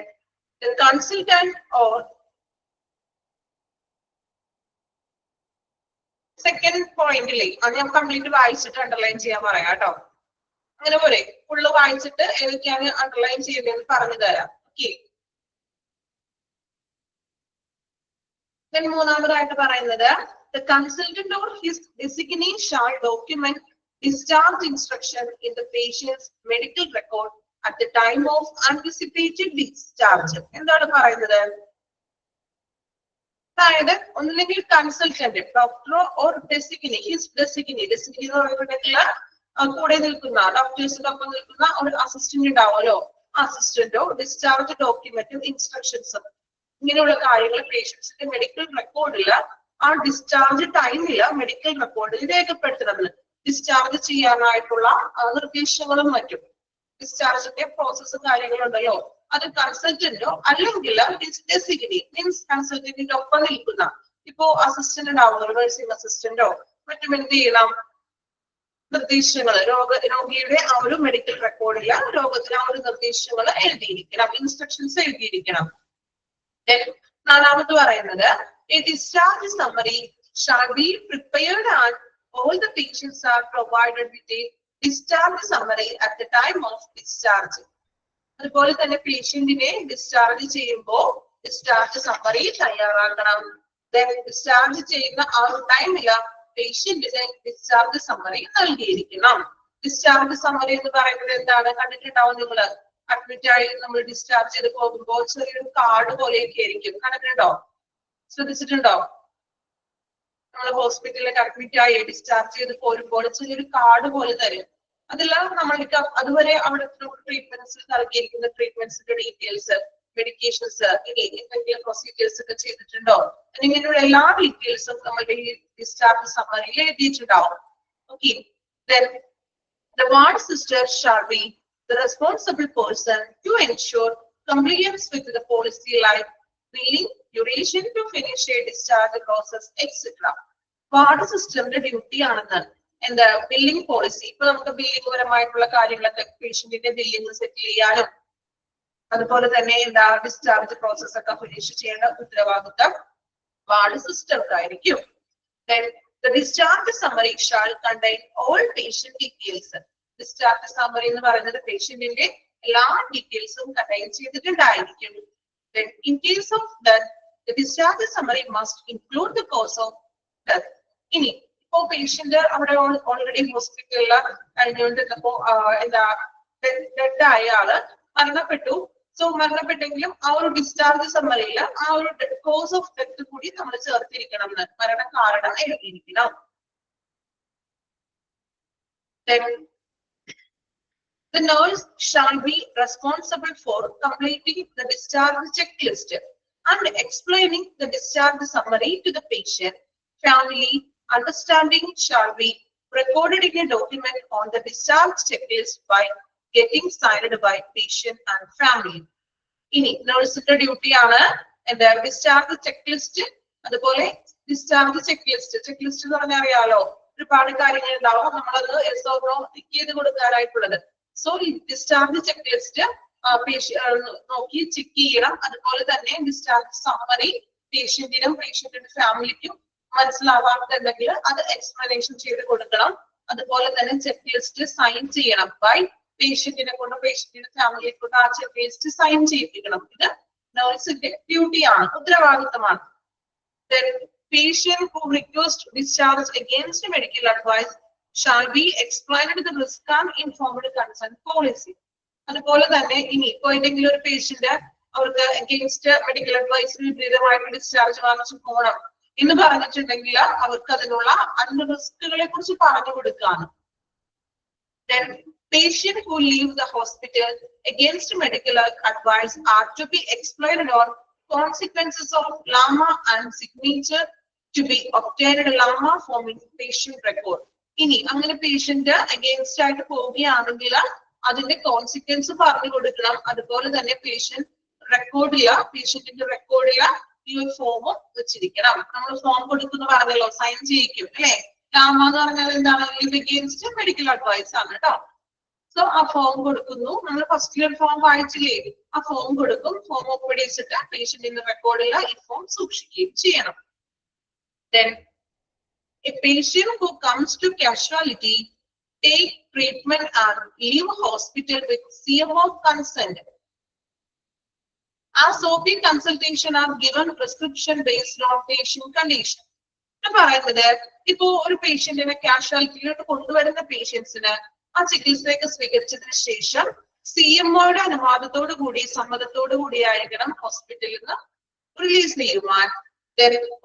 the consultant or second പോയിന്റിലെ അത് ഞാൻ കംപ്ലീറ്റ് വായിച്ചിട്ട് അണ്ടർലൈൻ ചെയ്യാൻ പറയാം കേട്ടോ. അങ്ങനെ പോലെ ഫുള്ള് വായിച്ചിട്ട് ഏതൊക്കെയാണ് അണ്ടർലൈൻ ചെയ്യേണ്ടതെന്ന് പറഞ്ഞു തരാം. ഓക്കെ. മൂന്നാമതായിട്ട് പറയുന്നത് the consultant or his designee shall document discharge instruction in the patient's medical record at the time of anticipated discharge. എന്താണ് പറയുന്നത്? അതായത് ഒന്നില്ലെങ്കിൽ കൺസൾട്ടന്റ് ഡോക്ടറോ ഓർ ഡെസിഗ്നി എന്ന് പറയുമ്പോഴത്തേക്കുള്ള കൂടെ നിൽക്കുന്ന ഡോക്ടേഴ്സിന്റെ ഒപ്പം നിൽക്കുന്ന ഒരു അസിസ്റ്റന്റ് ഉണ്ടാവുമല്ലോ, അസിസ്റ്റന്റോ ഡിസ്ചാർജ് ഡോക്യുമെന്റും ഇൻസ്ട്രക്ഷൻസും ഇങ്ങനെയുള്ള കാര്യങ്ങൾ പേഷ്യൻസിന്റെ മെഡിക്കൽ റെക്കോർഡിൽ ആ ഡിസ്ചാർജ് ടൈമില് മെഡിക്കൽ റെക്കോർഡിൽ രേഖപ്പെടുത്തണം. ഡിസ്ചാർജ് ചെയ്യാനായിട്ടുള്ള നിർദ്ദേശങ്ങളും മറ്റും ഡിസ്ചാർജിന്റെ പ്രോസസ്സും കാര്യങ്ങളുണ്ടല്ലോ, അത് കൺസൾട്ടന്റോ അല്ലെങ്കിൽ ഡെസിഗ്നി മീൻസ് കൺസൾട്ടന്റിന്റെ ഒപ്പം നിൽക്കുന്ന ഇപ്പോ അസിസ്റ്റന്റ് ഉണ്ടാവുന്ന നഴ്സിംഗ് അസിസ്റ്റന്റോ മറ്റും എന്ത് ചെയ്യണം, നിർദ്ദേശങ്ങൾ രോഗിയുടെ ആ ഒരു മെഡിക്കൽ റെക്കോർഡിൽ രോഗത്തിന് ആ ഒരു നിർദ്ദേശങ്ങൾ എഴുതിയിരിക്കണം, ഇൻസ്ട്രക്ഷൻസ് എഴുതിയിരിക്കണം. നാലാമത് പറയുന്നത് a discharge summary shall be prepared and all the patients are provided with a discharge summary at the time of discharge. അതുപോലെ തന്നെ പേഷ്യന്റിനെ ഡിസ്ചാർജ് ചെയ്യുമ്പോൾ ഡിസ്ചാർജ് സമ്മറി തയ്യാറാക്കണം. ഡിസ്ചാർജ് ചെയ്യുന്ന ആ ഒരു ടൈമില് പേഷ്യന്റിന് ഡിസ്ചാർജ് സമ്മറി നൽകിയിരിക്കണം. ഡിസ്ചാർജ് സമ്മറി എന്ന് പറയുന്നത് എന്താണ്? കണ്ടിട്ടുണ്ടാവും നിങ്ങള്, അഡ്മിറ്റ് ആയി നമ്മൾ ഡിസ്ചാർജ് ചെയ്ത് പോകുമ്പോൾ ചെറിയൊരു കാർഡ് പോലെയൊക്കെ ആയിരിക്കും, കണ്ടിട്ടുണ്ടോ, ശ്രദ്ധിച്ചിട്ടുണ്ടോ? നമ്മൾ ഹോസ്പിറ്റലിലേക്ക് അഡ്മിറ്റ് ആയി ഡിസ്ചാർജ് ചെയ്ത് പോരുമ്പോൾ ചെറിയൊരു കാർഡ് പോലെ തരും. അതെല്ലാം നമ്മൾക്ക് അതുവരെ അവിടെ ട്രീറ്റ്മെന്റ്സ് നൽകിയിരിക്കുന്ന ട്രീറ്റ്മെന്റ്സിന്റെ ഡീറ്റെയിൽസ്, മെഡിക്കേഷൻസ്, ഇനി എന്തെങ്കിലും പ്രൊസീജിയേഴ്സ് ഒക്കെ ചെയ്തിട്ടുണ്ടോ, ഇങ്ങനെയുള്ള എല്ലാ ഡീറ്റെയിൽസും നമ്മളുടെ ഈ ഡിസ്ചാർജ് സമ്മറിയിൽ എഴുതിയിട്ടുണ്ടാവും. Okay. Then the ward sister shall be the responsible person to ensure compliance with the policy like billing, duration to finish a discharge process, etc. Ward സിസ്റ്ററിന്റെ ഡ്യൂട്ടി ആണെന്ന് എന്താ ബില്ലിംഗ് പോളിസി. ഇപ്പൊ നമുക്ക് ബില്ലിംഗ് പരമായിട്ടുള്ള കാര്യങ്ങളൊക്കെ പേഷ്യന്റിന്റെ billing സെറ്റിൽ ചെയ്യാനും അതുപോലെ തന്നെ എന്താ ഡിസ്ചാർജ് പ്രോസസ് ഒക്കെ ഫിനിഷ് ചെയ്യേണ്ട ഉത്തരവാദിത്തം വാർഡ് സിസ്റ്റർക്കായിരിക്കും. Then the discharge summary shall contain all patient details. Discharge summary എന്ന് പറയുന്നത് പേഷ്യന്റിന്റെ എല്ലാ ഡീറ്റെയിൽസും കണ്ടെയ്ൻ ചെയ്തിട്ടുണ്ടായിരിക്കും. Then in case of death, the discharge summary must include the cause of death. ഇനി ഇപ്പോ പേഷ്യന്റ് അവിടെ ഓൾറെഡി ഹോസ്പിറ്റലിൽ കഴിഞ്ഞുകൊണ്ടിരുന്നപ്പോ എന്താ ഡെഡ് ആയ ആള് മരണപ്പെട്ടു. സോ മരണപ്പെട്ടെങ്കിലും ആ ഒരു ഡിസ്ചാർജ് സമ്മറിയിൽ ആ ഒരു കോസ് ഓഫ് ഡെത്ത് കൂടി നമ്മൾ ചേർത്തിരിക്കണം എന്ന്, മരണ കാരണം എഴുതിയിരിക്കണം. The nurse shall be responsible for completing the discharge checklist and explaining the discharge summary to the patient. Family understanding shall be recorded in a document on the discharge checklist by getting signed by patient and family. ഇനി നഴ്സിന്റെ duty ആണ് എന്താ discharge check list, അതുപോലെ discharge check list എന്ന് പറഞ്ഞാൽ അറിയാലോ, ഒരുപാട് കാര്യങ്ങൾ ഉണ്ടാവും, നമ്മളത് എസ്ഓ ടിക്ക് ചെയ്ത് കൊടുക്കാനായിട്ടുള്ളത്. സോ ഈ ഡിസ്ചാർജ് ചെക്ക് ലിസ്റ്റ് നോക്കി ചെക്ക് ചെയ്യണം. അതുപോലെ തന്നെ ഡിസ്ചാർജ് സമ്മറി പേഷ്യന്റിനും പേഷ്യന്റിന്റെ ഫാമിലിക്കും മനസ്സിലാവാത്തുണ്ടെങ്കിൽ അത് എക്സ്പ്ലനേഷൻ ചെയ്ത് കൊടുക്കണം. അതുപോലെ തന്നെ ചെക്ക് ലിസ്റ്റ് സൈൻ ചെയ്യണം ബൈ പേഷ്യന്റിനെ കൊണ്ട്, പേഷ്യന്റിന്റെ ഫാമിലിയെ കൊണ്ട് ആ ചെക്ക് ലിസ്റ്റ് സൈൻ ചെയ്യിപ്പിക്കണം. ഇത് നഴ്സിന്റെ ഡ്യൂട്ടിയാണ്, ഉത്തരവാദിത്തമാണ്. Then patient who requests discharge against medical advice shall be explained the risk and informed consent policy. അതുപോലെ തന്നെ ഇനി ഇപ്പൊ ഏതെങ്കിലും ഒരു പേഷ്യന്റ് അവർക്ക് അഗെയിൻസ്റ്റ് മെഡിക്കൽ അഡ്വൈസിന് വിപരീതമായിട്ട് ഡിസ്ചാർജ് വാങ്ങിച്ചു പോകണം എന്ന് പറഞ്ഞിട്ടുണ്ടെങ്കിൽ അവർക്ക് അതിനുള്ള അതിന്റെ റിസ്കുകളെ കുറിച്ച് പറഞ്ഞു കൊടുക്കാണ്. Then patient who leave the hospital against medical advice are to be explained on consequences of LAMA and signature to be obtained LAMA forming patient record. ഇനി അങ്ങനെ പേഷ്യന്റ് അഗെയിൻസ്റ്റ് ആയിട്ട് പോവുകയാണെങ്കിൽ അതിന്റെ കോൺസിക്വൻസ് പറഞ്ഞു കൊടുക്കണം. അതുപോലെ തന്നെ പേഷ്യന്റിന്റെ റെക്കോർഡില് ഈ ഒരു ഫോം വെച്ചിരിക്കണം. നമ്മൾ ഫോം കൊടുക്കുന്ന പറഞ്ഞല്ലോ, സൈൻ ചെയ്യിക്കും അല്ലെ. ലാമ എന്ന് പറഞ്ഞാൽ എന്താണ്? ലീവ് അഗെയിൻസ്റ്റ് മെഡിക്കൽ അഡ്വൈസ് ആണ് കേട്ടോ. സോ ആ ഫോം കൊടുക്കുന്നു. നമ്മൾ ഫസ്റ്റ് ഇയർ ഫോം വായിച്ചില്ലേ, ആ ഫോം കൊടുക്കും. ഫോം ഒപ്പിടിച്ചിട്ട് പേഷ്യന്റിന്റെ റെക്കോർഡിൽ ഈ ഫോം സൂക്ഷിക്കുകയും ചെയ്യണം. Then a patient who comes to casualty take treatment and leave hospital with CMO consent. As OP consultation are given prescription based on patient condition. പറയുന്നത് ഇപ്പോ ഒരു പേഷ്യന്റിനെ കാഷ്വാലിറ്റിയിലോട്ട് കൊണ്ടുവരുന്ന പേഷ്യൻസിന് ആ ചികിത്സയൊക്കെ സ്വീകരിച്ചതിന് ശേഷം CMOയുടെ അനുവാദത്തോടു കൂടി സമ്മതത്തോടു കൂടി ആയിരിക്കണം ഹോസ്പിറ്റലിൽ നിന്ന് റിലീസ് ചെയ്യുവാൻ.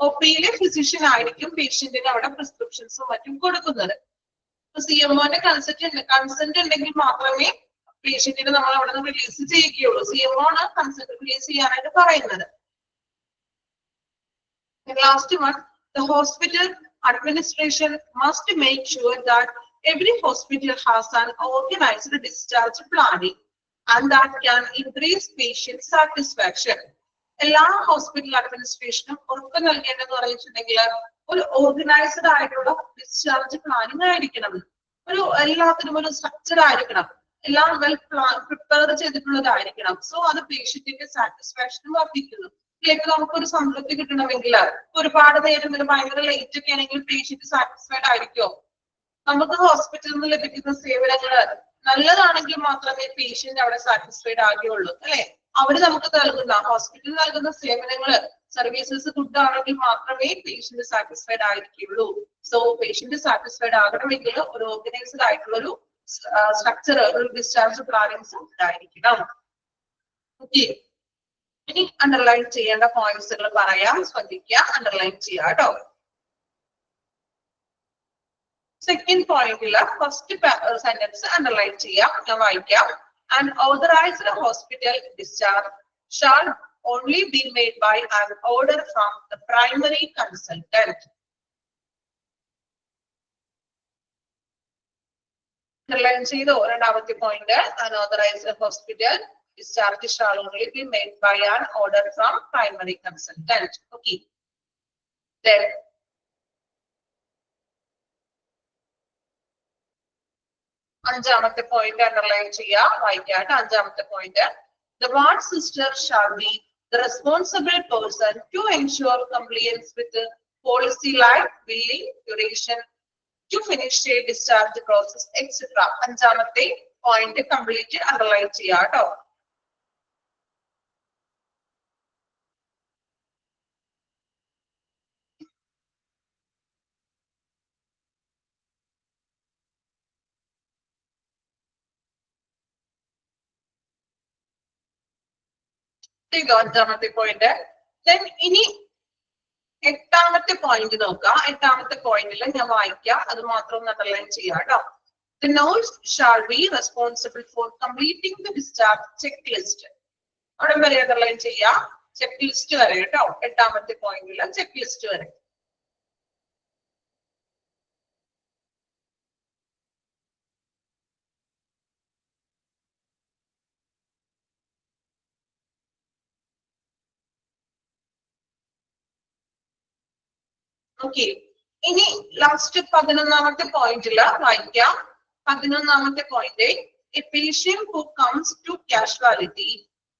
ഒപിയിലെ ഫിസിഷ്യൻ ആയിരിക്കും പേഷ്യന്റിന് അവിടെ പ്രിസ്ക്രിപ്ഷൻസും മറ്റും കൊടുക്കുന്നത്. CMOന്റെ കൺസെന്റ് ഉണ്ടെങ്കിൽ മാത്രമേ പേഷ്യന്റിനെ നമ്മൾ അവിടെ നിന്ന് റിലീസ് ചെയ്യുകയുള്ളൂ. CMO ആണ് കൺസെന്റ് റിലീസ് ചെയ്യാനായിട്ട് പറയുന്നത്. Last one, the hospital administration must make sure that every hospital has an organized discharge planning and that can increase patient satisfaction. എല്ലാ ഹോസ്പിറ്റൽ അഡ്മിനിസ്ട്രേഷനും ഉറപ്പ് നൽകേണ്ടതെന്ന് പറഞ്ഞിട്ടുണ്ടെങ്കിൽ ഒരു ഓർഗനൈസ്ഡ് ആയിട്ടുള്ള ഡിസ്ചാർജ് പ്ലാനിങ് ആയിരിക്കണം. എല്ലാത്തിനും ഒരു സ്ട്രക്ചർ ആയിരിക്കണം. എല്ലാം വെൽ പ്രിപ്പയർ ചെയ്തിട്ടുള്ളതായിരിക്കണം. സോ അത് പേഷ്യന്റിന്റെ സാറ്റിസ്ഫാക്ഷൻ വർദ്ധിക്കുന്നു. ഇപ്പൊ നമുക്കൊരു സംതൃപ്തി കിട്ടണമെങ്കിൽ ഒരുപാട് നേരം ഭയങ്കര ലേറ്റ് ഒക്കെ ആണെങ്കിൽ പേഷ്യന്റ് സാറ്റിസ്ഫൈഡ് ആയിരിക്കുമോ? നമുക്ക് ഹോസ്പിറ്റലിൽ നിന്ന് ലഭിക്കുന്ന സേവനങ്ങൾ നല്ലതാണെങ്കിൽ മാത്രമേ പേഷ്യന്റ് അവിടെ സാറ്റിസ്ഫൈഡ് ആകുകയുള്ളൂ അല്ലെ. അവിടെ നമുക്ക് നൽകുന്ന ഹോസ്പിറ്റലിൽ നൽകുന്ന സേവനങ്ങൾ സർവീസസ് ഗുഡ് ആണെങ്കിൽ മാത്രമേ പേഷ്യന്റ് സാറ്റിസ്ഫൈഡ് ആയിരിക്കുള്ളൂ. സോ പേഷ്യന്റ് സാറ്റിസ്ഫൈഡ് ആകണമെങ്കിൽ ഒരു ഓർഗനൈസ്ഡ് ആയിട്ടുള്ള ഒരു സ്ട്രക്ചർ, ഒരു ഡിസ്ചാർജ് പ്ലാനിങ്സ് ഉണ്ടായിരിക്കണം. ഓക്കെ, ഇനി അണ്ടർലൈൻ ചെയ്യേണ്ട പോയിന്റ്സുകൾ പറയാം, ശ്രദ്ധിക്കുക, അണ്ടർലൈൻ ചെയ്യാം കേട്ടോ. സെക്കൻഡ് പോയിന്റില് ഫസ്റ്റ് സെന്റൻസ് അണ്ടർലൈൻ ചെയ്യാം, ഞാൻ വായിക്കാം. An authorized hospital discharge shall only be made by an order from the primary consultant. Underline ചെയ്തോ രണ്ടാമത്തെ point. Unauthorized hospital discharge shall only be made by an order from primary consultant. Okay. Then അഞ്ചാമത്തെ point underline ചെയ്യാം, വായിക്കാട്ട്. അഞ്ചാമത്തെ point, the ward sister shall be the responsible person to ensure compliance with the policy like billing, duration to finish a discharge process, etc. അഞ്ചാമത്തെ point complete underline ചെയ്യാം കേട്ടോ. അഞ്ചാമത്തെ point. ഇനി എട്ടാമത്തെ point നോക്കാം. എട്ടാമത്തെ പോയിന്റിൽ ഞാൻ വായിക്കാം, അത് മാത്രം ഒന്ന് അണ്ടർലൈൻ ചെയ്യാം കേട്ടോ. The nurse shall be responsible for completing the discharge checklist. അവിടെ വരെ അണ്ടർലൈൻ ചെയ്യാം, ചെക്ക് ലിസ്റ്റ് വരെ കേട്ടോ. എട്ടാമത്തെ പോയിന്റിൽ ചെക്ക് ലിസ്റ്റ് വരെ. ഓക്കെ, ഇനി ലാസ്റ്റ് 11ാമത്തെ പോയിന്റില് വായിക്കാം. 11ാമത്തെ point, a patient who comes to casualty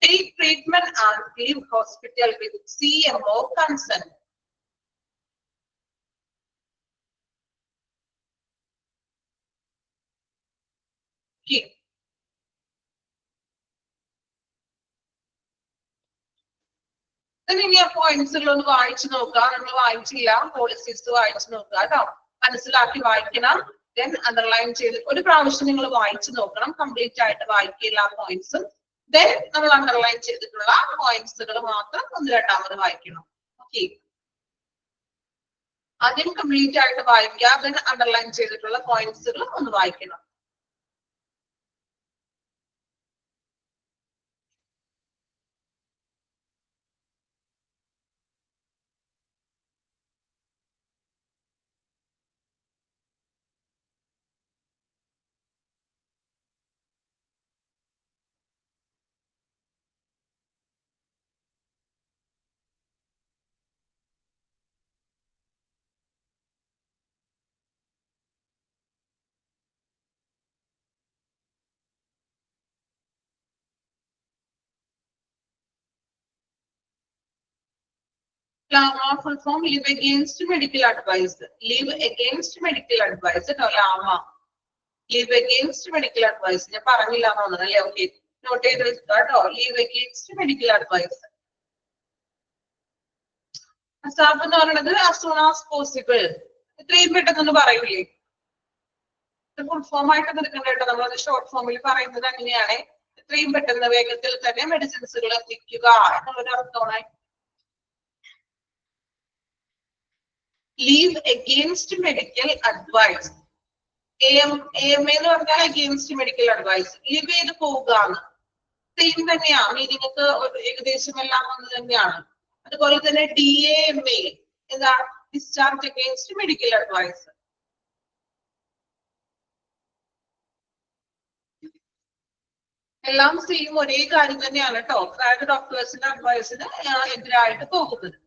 take treatment and leave hospital with CMO consent. Okay. ഇനി ആ പോയിന്റ്സുകളൊന്ന് വായിച്ചു നോക്കാം. നമ്മൾ വായിച്ചില്ല, പോളിസീസ് വായിച്ചു നോക്കുക കേട്ടോ. മനസ്സിലാക്കി വായിക്കണം. ദെൻ അണ്ടർലൈൻ ചെയ്ത് ഒരു പ്രാവശ്യം നിങ്ങൾ വായിച്ചു നോക്കണം, കംപ്ലീറ്റ് ആയിട്ട് വായിക്കുക എല്ലാ പോയിന്റ്സും. ദെൻ നമ്മൾ അണ്ടർലൈൻ ചെയ്തിട്ടുള്ള പോയിന്റ്സുകൾ മാത്രം ഒന്ന് രണ്ടാമത് വായിക്കണം. ഓക്കെ, ആദ്യം കംപ്ലീറ്റ് ആയിട്ട് വായിക്കുക, ദെൻ അണ്ടർലൈൻ ചെയ്തിട്ടുള്ള പോയിന്റ്സുകൾ ഒന്ന് വായിക്കണം. LAMA full form, live against medical advice. Live against medical advice. LAMA. Live against medical advice. ഞാൻ പറഞ്ഞില്ല എന്ന് തോന്നുന്നു അല്ലേ? ഓക്കെ, നോട്ട് ചെയ്ത് വെക്കുക കേട്ടോ. Live against medical advice. അസാബ് എന്ന് പറയുന്നത് as soon as possible. എത്രയും പെട്ടെന്ന് പറയൂലേ? ഫുൾ ഫോം ആയിട്ട് എടുക്കണ്ട കേട്ടോ. നമ്മളത് ഷോർട്ട് ഫോമിൽ പറയുന്നത് അങ്ങനെയാണ്. എത്രയും പെട്ടെന്ന് വേഗത്തിൽ തന്നെ മെഡിസിൻസുകൾ എത്തിക്കുക എന്നുള്ളൊരു അർത്ഥമാണ്. Leave against medical advice. AMA എന്ന് പറഞ്ഞാൽ against medical advice. ലീവ് ചെയ്ത് പോവുക സെയിം തന്നെയാണ്, മീനിങ് ഒക്കെ ഏകദേശം എല്ലാം ഒന്ന് തന്നെയാണ്. അതുപോലെ തന്നെ DAMA എന്താ? Discharge against medical advice. എല്ലാം സെയിം ഒരേ കാര്യം തന്നെയാണ് കേട്ടോ. അതായത് ഡോക്ടേഴ്സിന്റെ അഡ്വൈസിന് എതിരായിട്ട് പോകുന്നത്.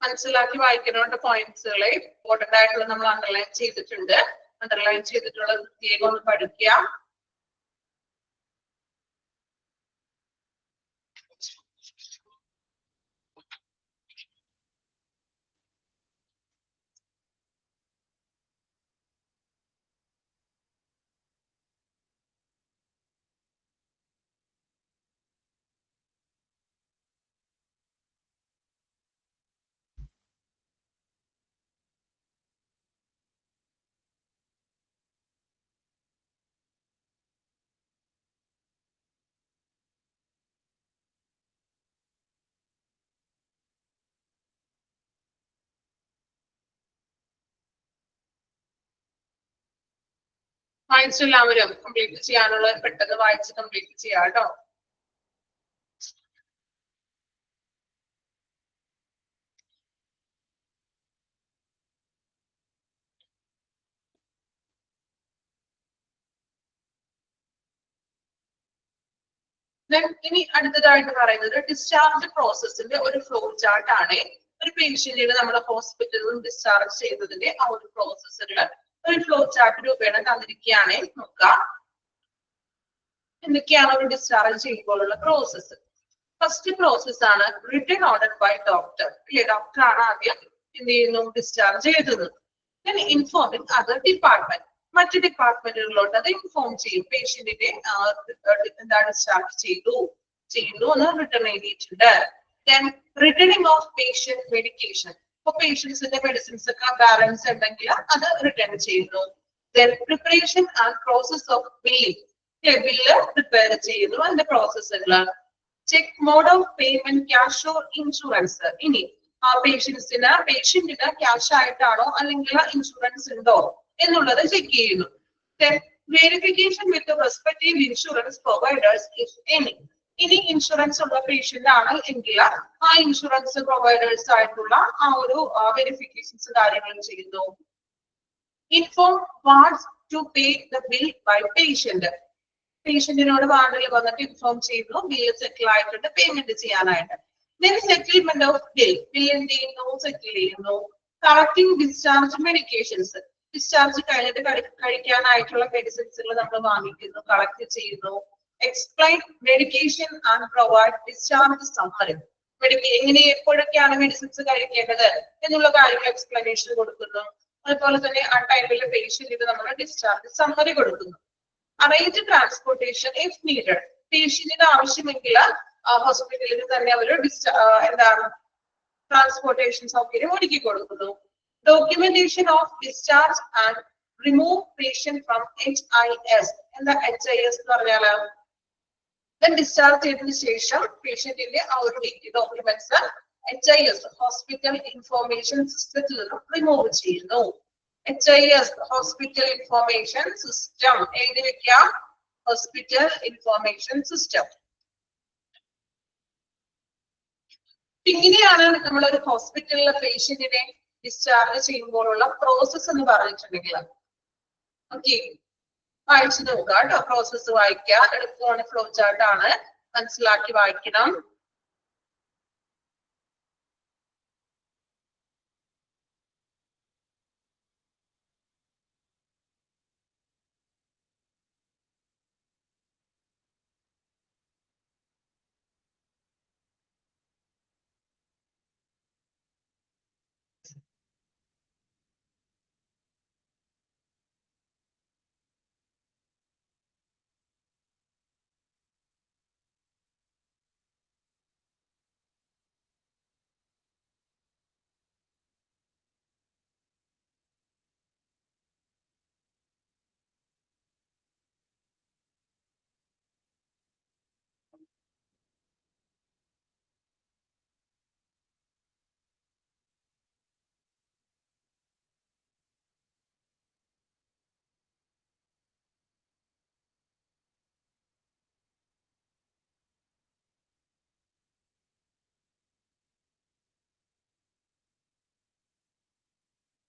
മനസ്സിലാക്കി വായിക്കണോണ്ട് പോയിന്റ്സുകളെ ഇമ്പോർട്ടന്റ് ആയിട്ടുള്ള നമ്മൾ അണ്ടർലൈൻ ചെയ്തിട്ടുണ്ട്. അണ്ടർലൈൻ ചെയ്തിട്ടുള്ള പ്രത്യേകം ഒന്ന് പഠിക്കുക. വായിച്ചു എല്ലാവരും കംപ്ലീറ്റ് ചെയ്യാനുള്ള പെട്ടെന്ന് വായിച്ച് കംപ്ലീറ്റ് ചെയ്യാം കേട്ടോ. ഇനി അടുത്തതായിട്ട് പറയുന്നത് ഡിസ്ചാർജ് പ്രോസസ്സിന്റെ ഒരു ഫ്ലോ ചാർട്ട് ആണ്. ഒരു പേഷ്യന്റിനെ നമ്മുടെ ഹോസ്പിറ്റലിൽ നിന്ന് ഡിസ്ചാർജ് ചെയ്തതിന്റെ ആ ഒരു പ്രോസസ്സിലുള്ള ഒരു ഫ്ലോ ചാർട്ട് രൂപേണ തന്നിരിക്കുകയാണ്. നോക്കാം എന്തൊക്കെയാണ് ഒരു ഡിസ്ചാർജ് ചെയ്യുമ്പോഴുള്ള പ്രോസസ്സ്. ഫസ്റ്റ് പ്രോസസ് ആണ് റിട്ടൺ ഓർഡർ ബൈ ഡോക്ടർ. അല്ലെ, ഡോക്ടർ ആണ് ആദ്യം എന്ത് ചെയ്യുന്നു? ഡിസ്ചാർജ് ചെയ്തത്. Informing other department. മറ്റു ഡിപ്പാർട്ട്മെന്റുകളോട് അത് ഇൻഫോം ചെയ്യും. പേഷ്യന്റിനെ എന്താ ഡിസ്ചാർജ് ചെയ്യുന്നു എന്ന് റിട്ടേൺ എഴുതിയിട്ടുണ്ട്. Returning of patient medication. ഇപ്പൊ പേഷ്യൻസിന്റെ മെഡിസിൻസ് ഒക്കെ ബാലൻസ് ഉണ്ടെങ്കിൽ അത് റിട്ടേൺ ചെയ്യുന്നു. Preparation and process of billing. Bill prepare ചെയ്യുന്നു, അതിന്റെ പ്രോസസ്സുകൾ. Check mode of payment, cash or insurance. ഇനി ആ പേഷ്യന്റിന് ക്യാഷ് ആയിട്ടാണോ അല്ലെങ്കിൽ ഇൻഷുറൻസ് ഉണ്ടോ എന്നുള്ളത് ചെക്ക് ചെയ്യുന്നു. Verification with the respective insurance providers, if any. ഇനി ഇൻഷുറൻസ് ഉള്ള പേഷ്യന്റ് ആണ് എങ്കിൽ ആ ഇൻഷുറൻസ് പ്രൊവൈഡേഴ്സ് ആയിട്ടുള്ള ആ ഒരു വെരിഫിക്കേഷൻസ് കാര്യങ്ങളും ചെയ്യുന്നു. Inform what's to pay the bill by patient. പേഷ്യന്റിനോട് വാർഡിൽ വന്നിട്ട് ഇൻഫോം ചെയ്യുന്നു ബില്ല് സെറ്റിൽ ആയിട്ടുണ്ട് പേയ്മെന്റ് ചെയ്യാനായിട്ട്. Then settlement of bill, bill എന്ത് ചെയ്യുന്നു, സെറ്റിൽ ചെയ്യുന്നു. കളക്ടിങ് ഡിസ്ചാർജ് മെഡിക്കേഷൻസ്, ഡിസ്ചാർജ് കഴിഞ്ഞിട്ട് കഴിക്കാനായിട്ടുള്ള മെഡിസിൻസുകൾ നമ്മൾ വാങ്ങിക്കുന്നു, കളക്ട് ചെയ്യുന്നു. Explain medication and provide discharge summary, എങ്ങനെ എപ്പോഴൊക്കെയാണ് മെഡിസിൻസ് കഴിക്കേണ്ടത് എന്നുള്ള കാര്യങ്ങൾ എക്സ്പ്ലനേഷൻ കൊടുക്കുന്നു. അതുപോലെ തന്നെ ആ ടൈമിൽ പേഷ്യന്റിന് നമ്മൾ ഡിസ്ചാർജ് സമ്മറി കൊടുക്കുന്നു. അറേഞ്ച് ട്രാൻസ്പോർട്ടേഷൻ ഇഫ് നീഡഡ്, പേഷ്യന്റിന് ആവശ്യമെങ്കിൽ ഹോസ്പിറ്റലിൽ തന്നെ അവർ എന്താണ് ട്രാൻസ്പോർട്ടേഷൻ സൗകര്യം ഒരുക്കി കൊടുക്കുന്നു. Documentation of discharge and remove patient from HIS. എന്താ HIS എന്ന് പറഞ്ഞാല് ഡിസ്ചാർജ് ചെയ്തതിനു ശേഷം പേഷ്യന്റിന്റെ ആ ഒരു ഡോക്യുമെന്റ്സ് HIS ഹോസ്പിറ്റൽ ഇൻഫോർമേഷൻ സിസ്റ്റത്തിൽ നിന്നും റിമൂവ് ചെയ്യുന്നു. HIS ഹോസ്പിറ്റൽ ഇൻഫോർമേഷൻ സിസ്റ്റം എഴുതി വെക്കാം, ഹോസ്പിറ്റൽ ഇൻഫോർമേഷൻ സിസ്റ്റം. ഇങ്ങനെയാണ് നമ്മൾ ഒരു ഹോസ്പിറ്റലിലെ പേഷ്യന്റിനെ ഡിസ്ചാർജ് ചെയ്യുമ്പോഴുള്ള പ്രോസസ് എന്ന് പറഞ്ഞിട്ടുണ്ടെങ്കിൽ. ഓക്കെ, വായിച്ചു നോക്കുക കേട്ടോ, പ്രോസസ് വായിക്കുക. എളുപ്പമാണ്, ഫ്ലോ ചാർട്ട് ആണ്, മനസ്സിലാക്കി വായിക്കണം.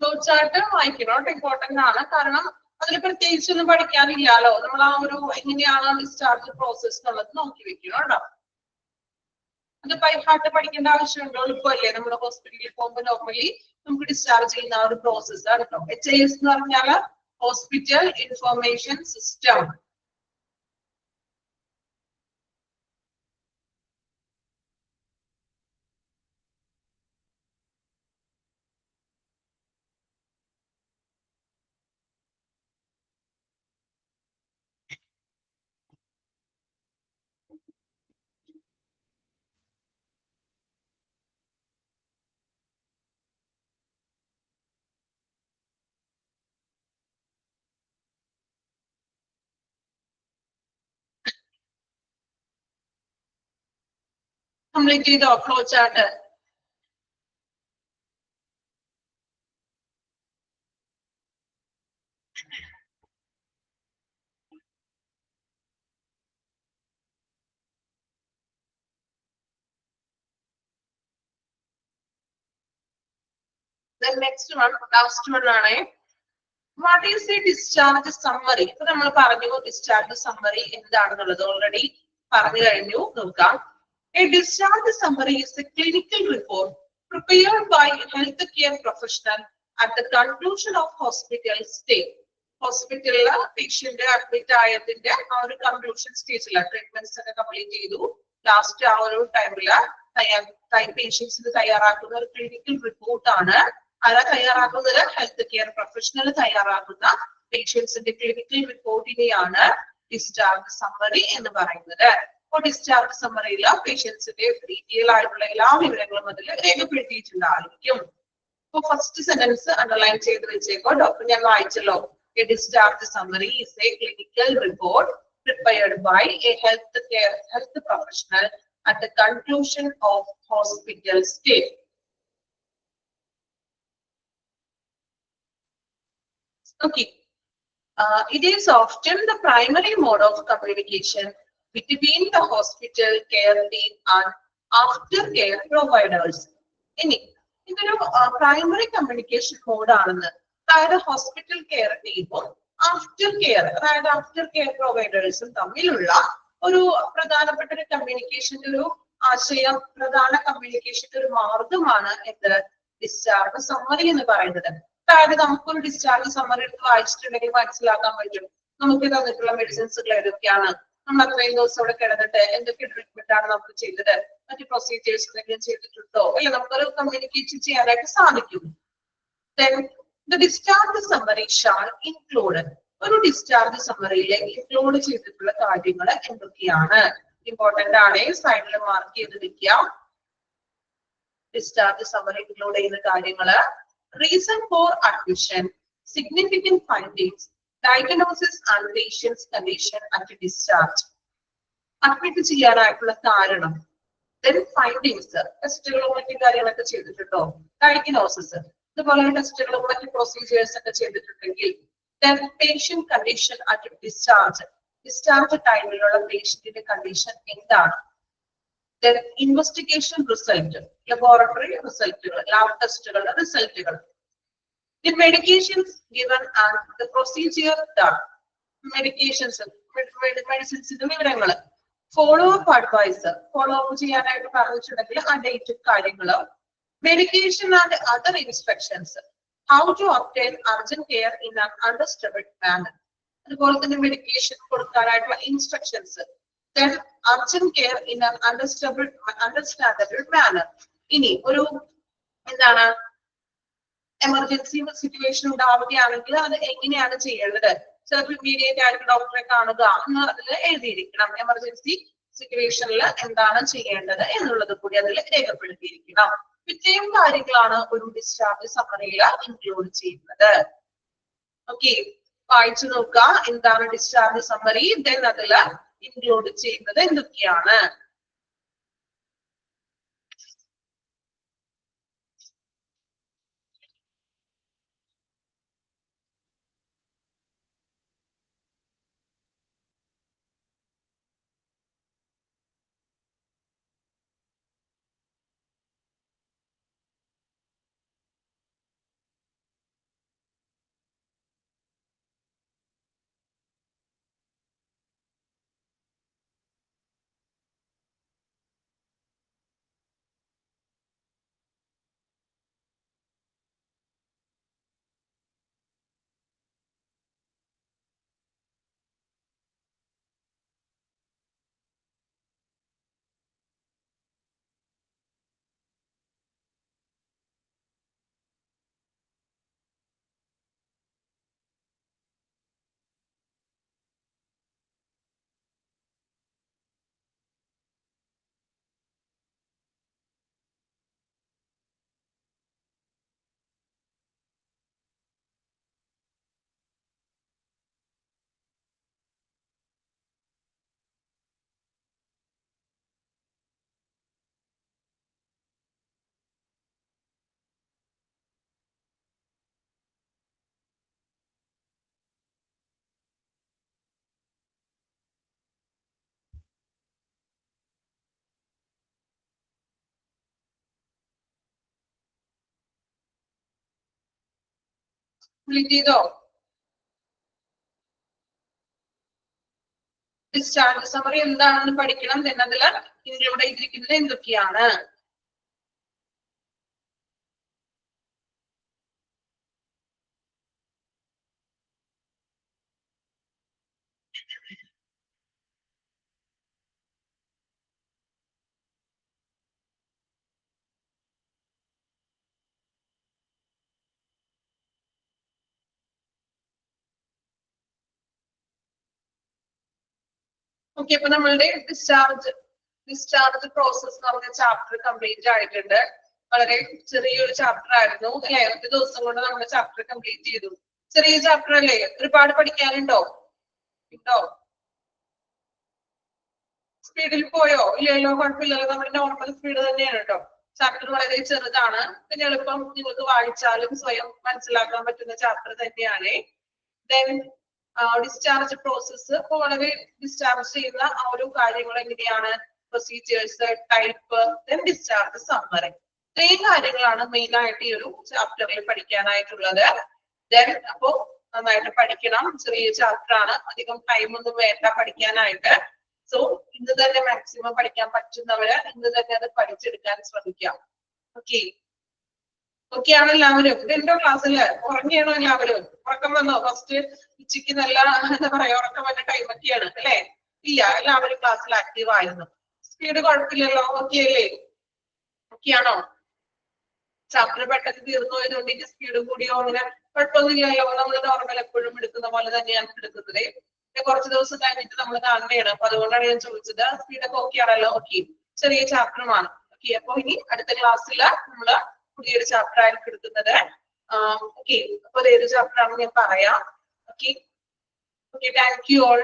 ഫ്ലോ ചാർട്ട് വായിക്കണം, ഇമ്പോർട്ടന്റ് ആണ്. കാരണം അതിൽ പ്രത്യേകിച്ചൊന്നും പഠിക്കാനില്ലല്ലോ, നമ്മൾ ആ ഒരു എങ്ങനെയാണ് ഡിസ്ചാർജ് പ്രോസസ് എന്നുള്ളത് നോക്കി വെക്കണം കേട്ടോ. അത് ബൈ ഹാർട്ട് പഠിക്കേണ്ട ആവശ്യമുണ്ടോ? എളുപ്പമല്ലേ, നമ്മൾ ഹോസ്പിറ്റലിൽ പോകുമ്പോൾ നോർമലി നമുക്ക് ഡിസ്ചാർജ് ചെയ്യുന്ന ആ ഒരു പ്രോസസ് ആണ് കേട്ടോ. HIS എന്ന് പറഞ്ഞാൽ ഹോസ്പിറ്റൽ ഇൻഫോർമേഷൻ സിസ്റ്റം. കംപ്ലീറ്റ് ചെയ്തോ flow chart? Next one, last one ആണ്. What is a discharge summary? ഇപ്പൊ നമ്മൾ പറഞ്ഞു ഡിസ്ചാർജ് സമ്മറി എന്താണെന്നുള്ളത് ഓൾറെഡി പറഞ്ഞു കഴിഞ്ഞു. നോക്കാം. A discharge summary is A clinical report prepared by a healthcare professional at the conclusion of hospital stay. ഹോസ്പിറ്റലില് patient admit ആയതിന്റെ ആ ഒരു കൺക്ലൂഷൻ സ്റ്റേജില് ട്രീറ്റ്മെന്റ്സ് ഒക്കെ കംപ്ലീറ്റ് ചെയ്തു, ലാസ്റ്റ് ആ ഒരു ടൈമില് പേഷ്യൻസിന് തയ്യാറാക്കുന്ന ഒരു ക്ലിനിക്കൽ റിപ്പോർട്ടാണ്. അത് തയ്യാറാക്കുന്നത് ഹെൽത്ത് കെയർ പ്രൊഫഷണൽ തയ്യാറാക്കുന്ന പേഷ്യൻസിന്റെ ക്ലിനിക്കൽ റിപ്പോർട്ടിനെയാണ് ഡിസ്ചാർജ് സമ്മറി എന്ന് പറയുന്നത്. അപ്പോൾ ഡിസ്ചാർജ് സമ്മറിയില് പേഷ്യൻസിന്റെ ഡീറ്റെയിൽ ആയിട്ടുള്ള എല്ലാ വിവരങ്ങളും അതിൽ രേഖപ്പെടുത്തിയിട്ടുണ്ടായിരിക്കും. അപ്പൊ ഫസ്റ്റ് സെന്റൻസ് അണ്ടർലൈൻ ചെയ്ത് വെച്ചേക്കോ. ഡോക്ടർ ഞാൻ വായിച്ചല്ലോ, a discharge summary is a clinical report prepared by a health professional at the conclusion of hospital stay. Okay. It is often the primary mode of communication between the hospital care team and aftercare providers. ഇതൊരു primary communication mode ആണെന്ന്. അതായത് hospital care ടീമും after care, അതായത് after care പ്രൊവൈഡേഴ്സും തമ്മിലുള്ള ഒരു പ്രധാനപ്പെട്ട ഒരു കമ്മ്യൂണിക്കേഷന്റെ ഒരു ആശയം, പ്രധാന കമ്മ്യൂണിക്കേഷന്റെ ഒരു മാർഗമാണ് എന്ത്, ഡിസ്ചാർജ് സമ്മറി എന്ന് പറയുന്നത്. അതായത് നമുക്കൊരു ഡിസ്ചാർജ് സമ്മറി എടുത്ത് വായിച്ചിട്ടുണ്ടെങ്കിൽ മനസ്സിലാക്കാൻ പറ്റും നമുക്ക് തന്നിട്ടുള്ള മെഡിസിൻസുകൾ ഏതൊക്കെയാണ്, നമ്മൾ അത്രയും ദിവസം അവിടെ കിടന്നിട്ട് എന്തൊക്കെ ട്രീറ്റ്മെന്റ് ആണ് നമുക്ക് ചെയ്തത്, മറ്റു പ്രൊസീജിയേഴ്സ് എന്തെങ്കിലും ചെയ്തിട്ടുണ്ടോ, അല്ലെ നമുക്കൊരു കമ്മ്യൂണിക്കേറ്റ് ചെയ്യാനായിട്ട് സാധിക്കും. The discharge summary shall include, ഒരു ഡിസ്ചാർജ് സമ്മറിയിലെ ഇൻക്ലൂഡ് ചെയ്തിട്ടുള്ള കാര്യങ്ങൾ എന്തൊക്കെയാണ്, ഇമ്പോർട്ടന്റ് ആണ്, സൈഡിൽ മാർക്ക് ചെയ്ത് വെക്കുക. ഡിസ്ചാർജ് സമ്മറി ഇൻക്ലൂഡ് ചെയ്യുന്ന കാര്യങ്ങള്: reason for admission, significant findings, diagnosis and patient's condition at discharge. Admit ചെയ്യാനായിട്ടുള്ള കാരണം, then findings, ടെസ്റ്റുകളും മറ്റു കാര്യങ്ങളൊക്കെ ചെയ്തിട്ടുണ്ടോ, ഡയഗ്നോസിസ്, ഇതുപോലെ ടെസ്റ്റുകളും മറ്റു പ്രൊസീജിയേഴ്സ് ഒക്കെ ചെയ്തിട്ടുണ്ടെങ്കിൽ, then patient condition at discharge, discharge ടൈമിലുള്ള പേഷ്യന്റിന്റെ കണ്ടീഷൻ എന്താണ്, then investigation result, laboratory റിസൾട്ടുകൾ, ലാബ് ടെസ്റ്റുകളുടെ റിസൾട്ടുകൾ, the medications given and the procedure done, medications, മെഡിസിൻസിന്റെ വിവരങ്ങൾ, follow up advice, follow up ചെയ്യാനായിട്ട് പറഞ്ഞിട്ടുണ്ടെങ്കിൽ ആ ഡേറ്റ് കാര്യങ്ങൾ, medication and other instructions, how to obtain urgent care in an understood manner, അതുപോലെ തന്നെ മെഡിക്കേഷൻ കൊടുക്കാനായിട്ടുള്ള instructions, then urgent care in an understandable manner. ഇനി ഒരു എന്താണ് എമർജൻസി സിറ്റുവേഷൻ ഉണ്ടാവുകയാണെങ്കിൽ അത് എങ്ങനെയാണ് ചെയ്യേണ്ടത്, ചിലപ്പോൾ ഇമ്മീഡിയറ്റ് ആയിട്ട് ഡോക്ടറെ കാണുക എന്ന് അതിൽ എഴുതിയിരിക്കണം. എമർജൻസി സിറ്റുവേഷനിൽ എന്താണ് ചെയ്യേണ്ടത് എന്നുള്ളത് കൂടി അതിൽ രേഖപ്പെടുത്തിയിരിക്കണം. ഇത്രയും കാര്യങ്ങളാണ് ഒരു ഡിസ്ചാർജ് സമ്മറിയിൽ ഇൻക്ലൂഡ് ചെയ്യുന്നത്. ഓക്കെ, വായിച്ചു നോക്കുക എന്താണ് ഡിസ്ചാർജ് സമ്മറി, ദെൻ അതിൽ ഇൻക്ലൂഡ് ചെയ്യുന്നത് എന്തൊക്കെയാണ്. കംപ്ലീറ്റ് ചെയ്തോ? ഡിസ്ചാർജ് സമ്മറി എന്താണെന്ന് പഠിക്കണം. then അതിൽ ഇൻക്ലൂഡ് ചെയ്തിരിക്കുന്നത് എന്തൊക്കെയാണ്. ഓക്കെ, അപ്പൊ നമ്മളുടെ ഡിസ്ചാർജ് പ്രോസസ് എന്ന് പറഞ്ഞ ചാപ്റ്റർ കംപ്ലീറ്റ് ആയിട്ടുണ്ട്. വളരെ ചെറിയൊരു ചാപ്റ്റർ ആയിരുന്നു അല്ലെ, ഒറ്റ ദിവസം കൊണ്ട് നമ്മൾ ചാപ്റ്റർ കംപ്ലീറ്റ് ചെയ്തു. ചെറിയ ചാപ്റ്റർ അല്ലേ, ഒരുപാട് പഠിക്കാനുണ്ടോ? ഉണ്ടോ? സ്പീഡിൽ പോയോ? ഇല്ലല്ലോ, കുഴപ്പമില്ലല്ലോ, നമ്മുടെ നോർമൽ സ്പീഡ് തന്നെയാണ് കേട്ടോ. ചാപ്റ്റർ വളരെ ചെറുതാണ്, പിന്നെ എളുപ്പം നിങ്ങൾക്ക് വായിച്ചാലും സ്വയം മനസ്സിലാക്കാൻ പറ്റുന്ന ചാപ്റ്റർ തന്നെയാണ്. Then discharge process. അപ്പൊ വളരെ ഡിസ്ചാർജ് ചെയ്യുന്ന ആ ഒരു കാര്യങ്ങൾ എങ്ങനെയാണ്, procedures, type, then discharge summary. ഇത്രയും കാര്യങ്ങളാണ് മെയിൻ ആയിട്ട് ഈ ഒരു ചാപ്റ്ററിൽ പഠിക്കാനായിട്ടുള്ളത്. ദെൻ അപ്പോ നന്നായിട്ട് പഠിക്കണം. ചെറിയ ചാപ്റ്റർ ആണ്, അധികം ടൈം ഒന്നും വേണ്ട പഠിക്കാനായിട്ട്. സോ ഇന്ന് തന്നെ മാക്സിമം പഠിക്കാൻ പറ്റുന്നവര് ഇന്ന് തന്നെ അത് പഠിച്ചെടുക്കാൻ ശ്രമിക്കാം. ഓക്കെ, ഓക്കെ ആണ് എല്ലാവരും? ഇതെന്തോ ക്ലാസ്സില് ഉറങ്ങിയാണോ എല്ലാവരും? ഉറക്കം വന്നോ? ഫസ്റ്റ് ഉച്ചയ്ക്ക് നല്ല എന്താ പറയാ ഉറക്കം വന്ന ടൈമൊക്കെയാണ് അല്ലെ? ഇല്ല, എല്ലാവരും ക്ലാസ്സിൽ ആക്റ്റീവ് ആയിരുന്നു. സ്പീഡ് കുഴപ്പമില്ലല്ലോ? ഓക്കെ അല്ലേ? ഓക്കെ ആണോ? ചാപ്റ്റർ പെട്ടെന്ന് തീർന്നു പോയതുകൊണ്ട് സ്പീഡ് കൂടിയോ അങ്ങനെ കുഴപ്പമൊന്നുമില്ലല്ലോ? നമ്മൾ നോർമൽ എപ്പോഴും എടുക്കുന്ന പോലെ തന്നെയാണ് എടുക്കുന്നത്. കുറച്ച് ദിവസം കഴിഞ്ഞിട്ട് നമ്മൾ കാണുകയാണ്. അപ്പൊ അതുകൊണ്ടാണ് ഞാൻ ചോദിച്ചത്. സ്പീഡൊക്കെ ഓക്കെ ആണല്ലോ? ഓക്കെ, ചെറിയ ചാപ്റ്ററുമാണ്. ഓക്കെ, അപ്പൊ ഇനി അടുത്ത ക്ലാസ്സിൽ നമ്മള് പുതിയൊരു ചാപ്റ്റർ ആയിരിക്കും എടുക്കുന്നത്. ഓക്കെ, അപ്പൊ ഏത് ചാപ്റ്റർ ആണെന്ന് ഞാൻ പറയാം. Okay, okay, thank you all.